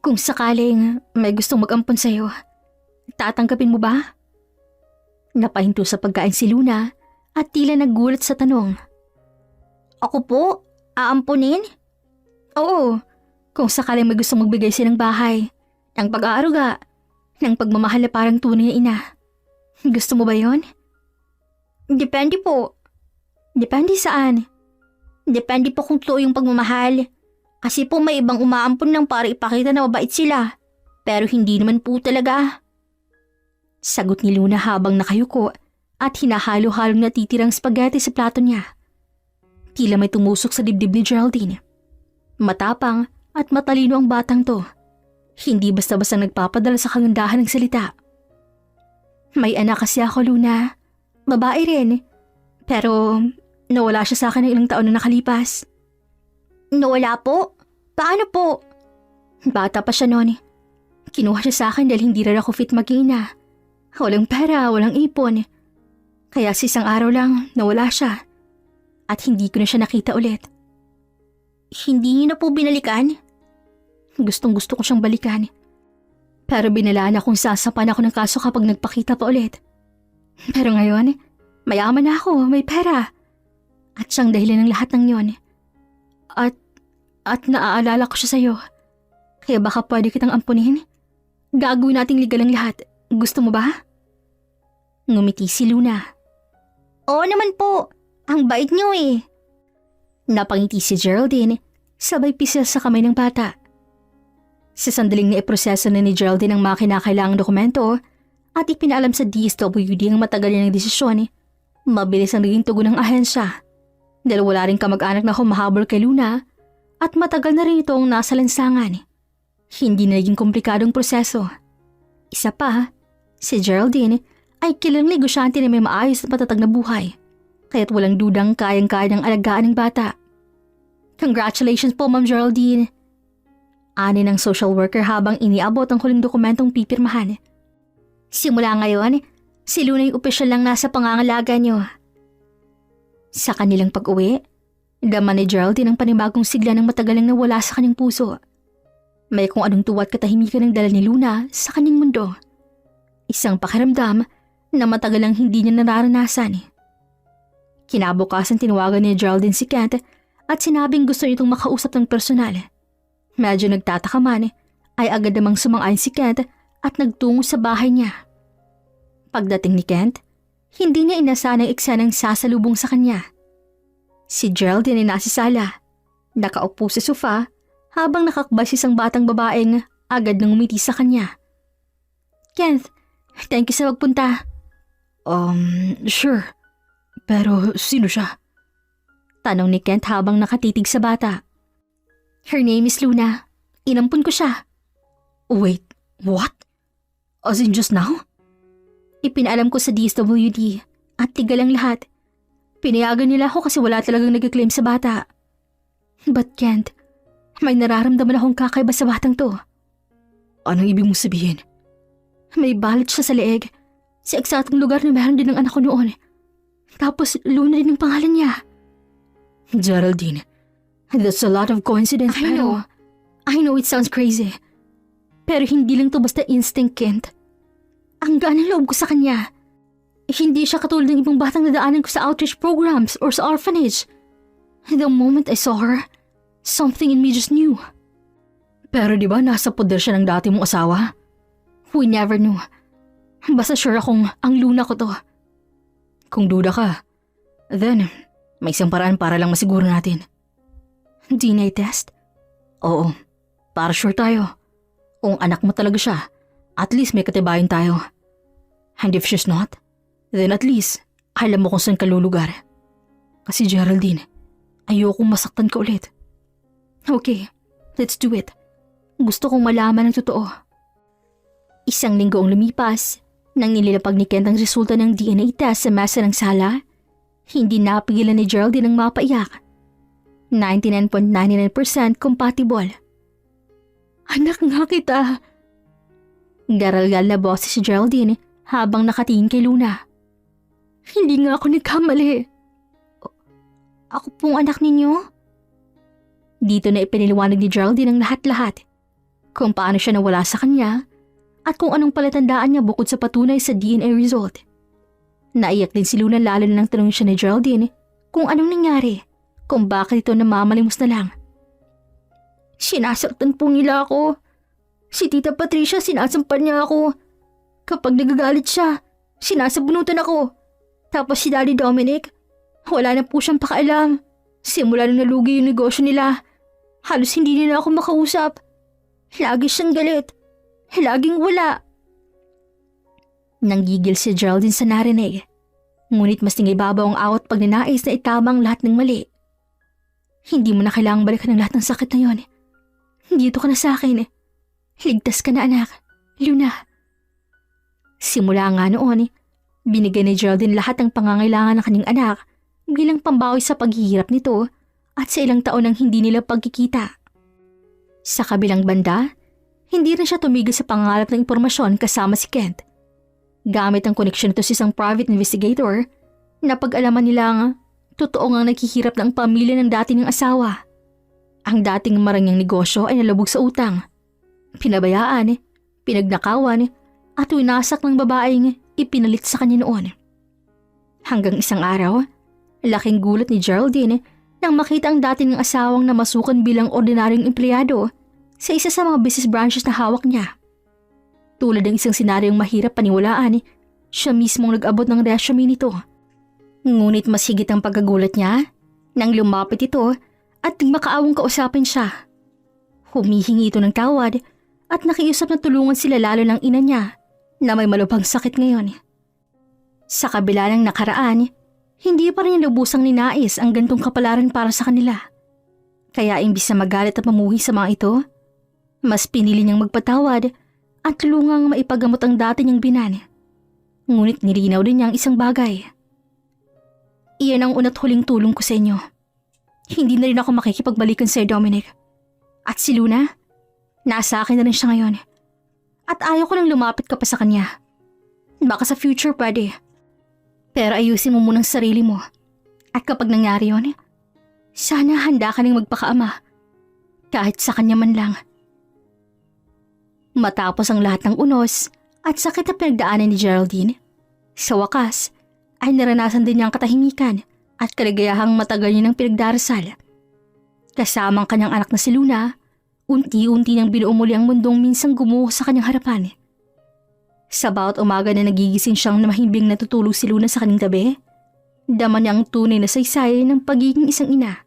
Kung sakaling may gustong mag-ampon sa'yo, tatanggapin mo ba? Napahinto sa pagkain si Luna at tila nagulat sa tanong. Ako po? Aampunin? Oo, kung sakaling may gustong magbigay silang bahay, ng pag-aaruga, ng pagmamahal na parang tunay na ina. Gusto mo ba yon? Depende po. Depende saan? Depende po kung totoo yung pagmamahal. Kasi po may ibang umaampon lang para ipakita na mabait sila. Pero hindi naman po talaga. Sagot ni Luna habang nakayuko at hinahalo-halong natitirang spaghetti sa plato niya. Tila may tumusok sa dibdib ni Geraldine. Matapang at matalino ang batang to. Hindi basta-basta nagpapadala sa kagandahan ng salita. May anak kasi ako, Luna. Babae rin. Pero nawala siya sa akin ng ilang taon na nakalipas. Nawala po? Paano po? Bata pa siya noon. Kinuha siya sa akin dahil hindi rin ako fit mag-ina. Walang pera, walang ipon. Kaya sa isang araw lang, nawala siya. At hindi ko na siya nakita ulit. Hindi niyo na po binalikan? Gustong gusto ko siyang balikan. Pero binalaan akong sasapan ako ng kaso kapag nagpakita pa ulit. Pero ngayon, mayaman na ako, may pera. At siyang dahilan ng lahat ng yon. At naaalala ko siya sa'yo. Kaya baka pwede kitang ampunin? Gagawin nating legal ang lahat. Gusto mo ba? Ngumiti si Luna. Oo naman po. Ang bait niyo eh. Napangiti si Geraldine, sabay pisel sa kamay ng bata. Sa sandaling na iproseso na ni Geraldine ang mga kinakailangang dokumento at ipinaalam sa DSWD ang matagal ng desisyon, mabilis ang naging tugon ng ahensya. Dahil wala rin kamag-anak na humahabol kay Luna at matagal na rin itong nasa lansangan. Hindi na naging komplikadong proseso. Isa pa, si Geraldine ay kilalang negosyante na may maayos at matatag na buhay, kaya't walang dudang kayang-kaya ng alagaan ng bata. Congratulations po, Ma'am Geraldine. Ani ng social worker habang iniabot ang huling dokumentong pipirmahan. Simula ngayon, si Luna yung opisyal lang nasa pangangalaga niyo. Sa kanilang pag-uwi, dama ni Geraldine ang panibagong sigla ng matagalang nawala sa kanyang puso. May kung anong tuwa at katahimikan ang dala ni Luna sa kanyang mundo. Isang pakiramdam na matagal lang hindi niya nararanasan. Kinabukasan tinawagan ni Geraldine si Kent at sinabing gusto niya itong makausap ng personal. Medyo nagtataka man ay agad namang sumang-ayon si Kent at nagtungo sa bahay niya. Pagdating ni Kent, hindi niya inasahan ang eksenang sasalubong sa kanya. Si Geraldine ay nasa sala, nakaupo sa sofa habang nakakbay si isang batang babaeng agad nang umiti sa kanya. Kent, thank you sa pagpunta. Sure. Pero sino siya? Tanong ni Kent habang nakatitig sa bata. Her name is Luna. Inampun ko siya. Wait, what? As in just now? Ipinaalam ko sa DSWD at tigal ang lahat. Pinayagan nila ako kasi wala talagang nag-claim sa bata. But Kent, may nararamdaman akong kakaiba sa batang to. Anong ibig mong sabihin? May balat siya sa leeg. Sa eksaktong lugar na meron din ng anak ko noon. Tapos Luna din ang pangalan niya. Geraldine, that's a lot of coincidence. I know it sounds crazy. Pero hindi lang to basta instinct, Kent. Ang gaan ng loob ko sa kanya. Hindi siya katulad ng ibang batang nadaanan ko sa outreach programs or sa orphanage. The moment I saw her, something in me just knew. Pero di ba nasa poder siya ng dati mong asawa? We never knew. Basta sure akong ang Luna ko to. Kung duda ka, then may isang paraan para lang masiguro natin. DNA test? Oo, para sure tayo. Kung anak mo talaga siya, at least may katibayan tayo. And if she's not, then at least alam mo kung saan ka lulugar. Kasi Geraldine, ayokong masaktan ka ulit. Okay, let's do it. Gusto kong malaman ang totoo. Isang linggo ang lumipas nang nililapag ni Kent ang resulta ng DNA test sa mesa ng sala. Hindi napigilan ni Geraldine ang mapaiyak. 99.99% compatible. Anak nga kita. Garalgal na boses si Geraldine habang nakatingin kay Luna. Hindi nga ako nagkamali. Ako pong anak ninyo? Dito na ipiniliwanag ni Geraldine ang lahat-lahat. Kung paano siya nawala sa kanya at kung anong palatandaan niya bukod sa patunay sa DNA result. Naiyak din si Luna lalo na nang tanong siya ni Geraldine kung anong nangyari, kung bakit ito namamalimos na lang. Sinasaktan po nila ako. Si Tita Patricia sinasampan niya ako. Kapag nagagalit siya, sinasabunutan ako. Tapos si Daddy Dominic, wala na po siyang pakialam. Simula nung nalugi yung negosyo nila, halos hindi nila ako makausap. Lagi siyang galit. Laging wala. Nanggigil si Geraldine sa narinig. Ngunit mas tingibabaw ang awat pag ninais na itamang lahat ng mali. Hindi mo na kailangang balikan ang lahat ng sakit na yon. Dito ka na sa akin. Ligtas ka na anak, Luna. Simula nga noon, binigay ni Geraldine lahat ng pangangailangan ng kanyang anak bilang pambawi sa paghihirap nito at sa ilang taon ng hindi nila pagkikita. Sa kabilang banda, hindi rin siya tumigil sa pangangalap ng impormasyon kasama si Kent. Gamit ang koneksyon nito sa isang private investigator, napag-alaman nilang totoo ngang naghihirap ng pamilya ng dati niyang asawa. Ang dating marangyang negosyo ay nalubog sa utang. Pinabayaan, pinagnakawan at winasak ng babaeng ipinalit sa kanya noon. Hanggang isang araw, laking gulat ni Geraldine nang makita ang dati niyang asawang namasukan bilang ordinaryong empleyado sa isa sa mga business branches na hawak niya. Tulad ng isang senaryong mahirap paniwalaan, siya mismong nag-abot ng resume nito. Ngunit mas higit ang pagkagulat niya nang lumapit ito at makaawang kausapin siya. Humihingi ito ng tawad at nakiusap na tulungan sila lalo ng ina niya na may malubhang sakit ngayon. Sa kabila ng nakaraan, hindi pa rin lubusang ninais ang gantong kapalaran para sa kanila. Kaya imbis na magalit at mamuhi sa mga ito, mas pinili niyang magpatawad at tulungang maipagamot ang dati niyang binan. Ngunit nilinaw din niya ang isang bagay. Iyan ang una't huling tulong ko sa inyo. Hindi na rin ako makikipagbalikan sa Dominic. At si Luna, nasa akin na rin siya ngayon. At ayaw ko nang lumapit ka pa sa kanya. Baka sa future pwede. Pero ayusin mo munang sarili mo. At kapag nangyari yun, sana handa ka nang magpakaama. Kahit sa kanya man lang. Matapos ang lahat ng unos at sakit na pinagdaanan ni Geraldine, sa wakas ay naranasan din niya ang katahimikan at kaligayahang matagal niya ng pinagdarasal. Kasama ang kanyang anak na si Luna, unti-unti nang binuo muli ang mundong minsang gumuho sa kanyang harapan. Sa bawat umaga na nagigising siyang na mahimbing natutulog si Luna sa kanyang tabi, dama niya ang tunay na saysay ng pagiging isang ina.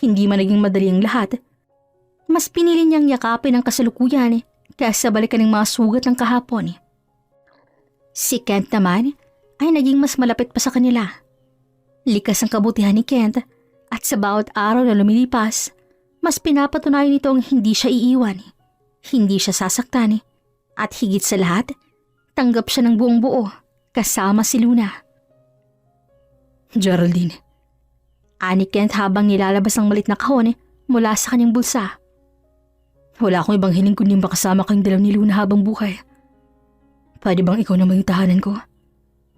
Hindi man naging madali ang lahat, mas pinili niyang yakapin ang kasalukuyan kaysa balikan ng mga sugat ng kahapon. Si Kent naman ay naging mas malapit pa sa kanila. Likas ang kabutihan ni Kent at sa bawat araw na lumilipas, mas pinapatunayan nito ang hindi siya iiwan, hindi siya sasaktan, at higit sa lahat, tanggap siya ng buong buo kasama si Luna. Geraldine, ani Kent habang nilalabas ang malit na kahon mula sa kanyang bulsa. Wala akong ibang hiling kundi makasama kang dalaw ni Luna habang buhay. Pwede bang ikaw naman yung tahanan ko?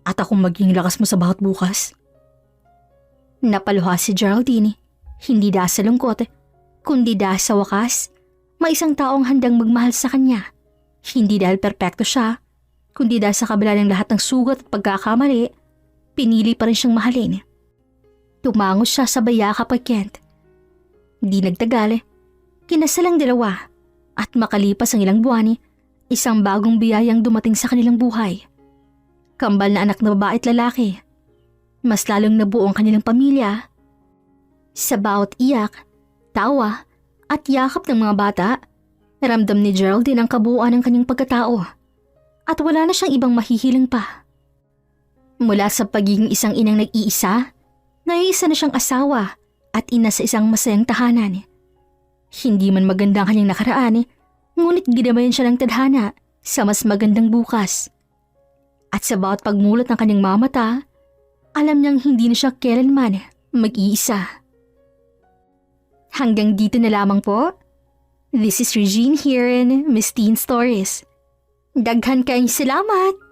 At akong maging lakas mo sa bawat bukas? Napaluha si Geraldine, hindi dahil sa lungkot, kundi dahil sa wakas, may isang taong handang magmahal sa kanya. Hindi dahil perpekto siya, kundi dahil sa kabila ng lahat ng sugat at pagkakamali, pinili pa rin siyang mahalin. Tumangos siya sa bayakap kay Kent. Di nagtagal, kinasal ang dalawa at makalipas ang ilang buwan, isang bagong biyayang dumating sa kanilang buhay. Kambal na anak na babae at lalaki. Mas lalong nabuo ang kanilang pamilya. Sa bawat iyak, tawa at yakap ng mga bata, Ramdam ni Geraldine ang kabuuan ng kanyang pagkatao at wala na siyang ibang mahihiling pa. Mula sa pagiging isang inang nag-iisa, naiisa na siyang asawa at ina sa isang masayang tahanan. Hindi man maganda ang kanyang nakaraan, ngunit ginabayan siya ng tadhana sa mas magandang bukas. At sa bawat pagmulat ng kanyang mamata, alam niyang hindi na siya kailanman mag-iisa. Hanggang dito na lamang po. This is Regine here in Miss Teen Stories. Daghan kayong salamat!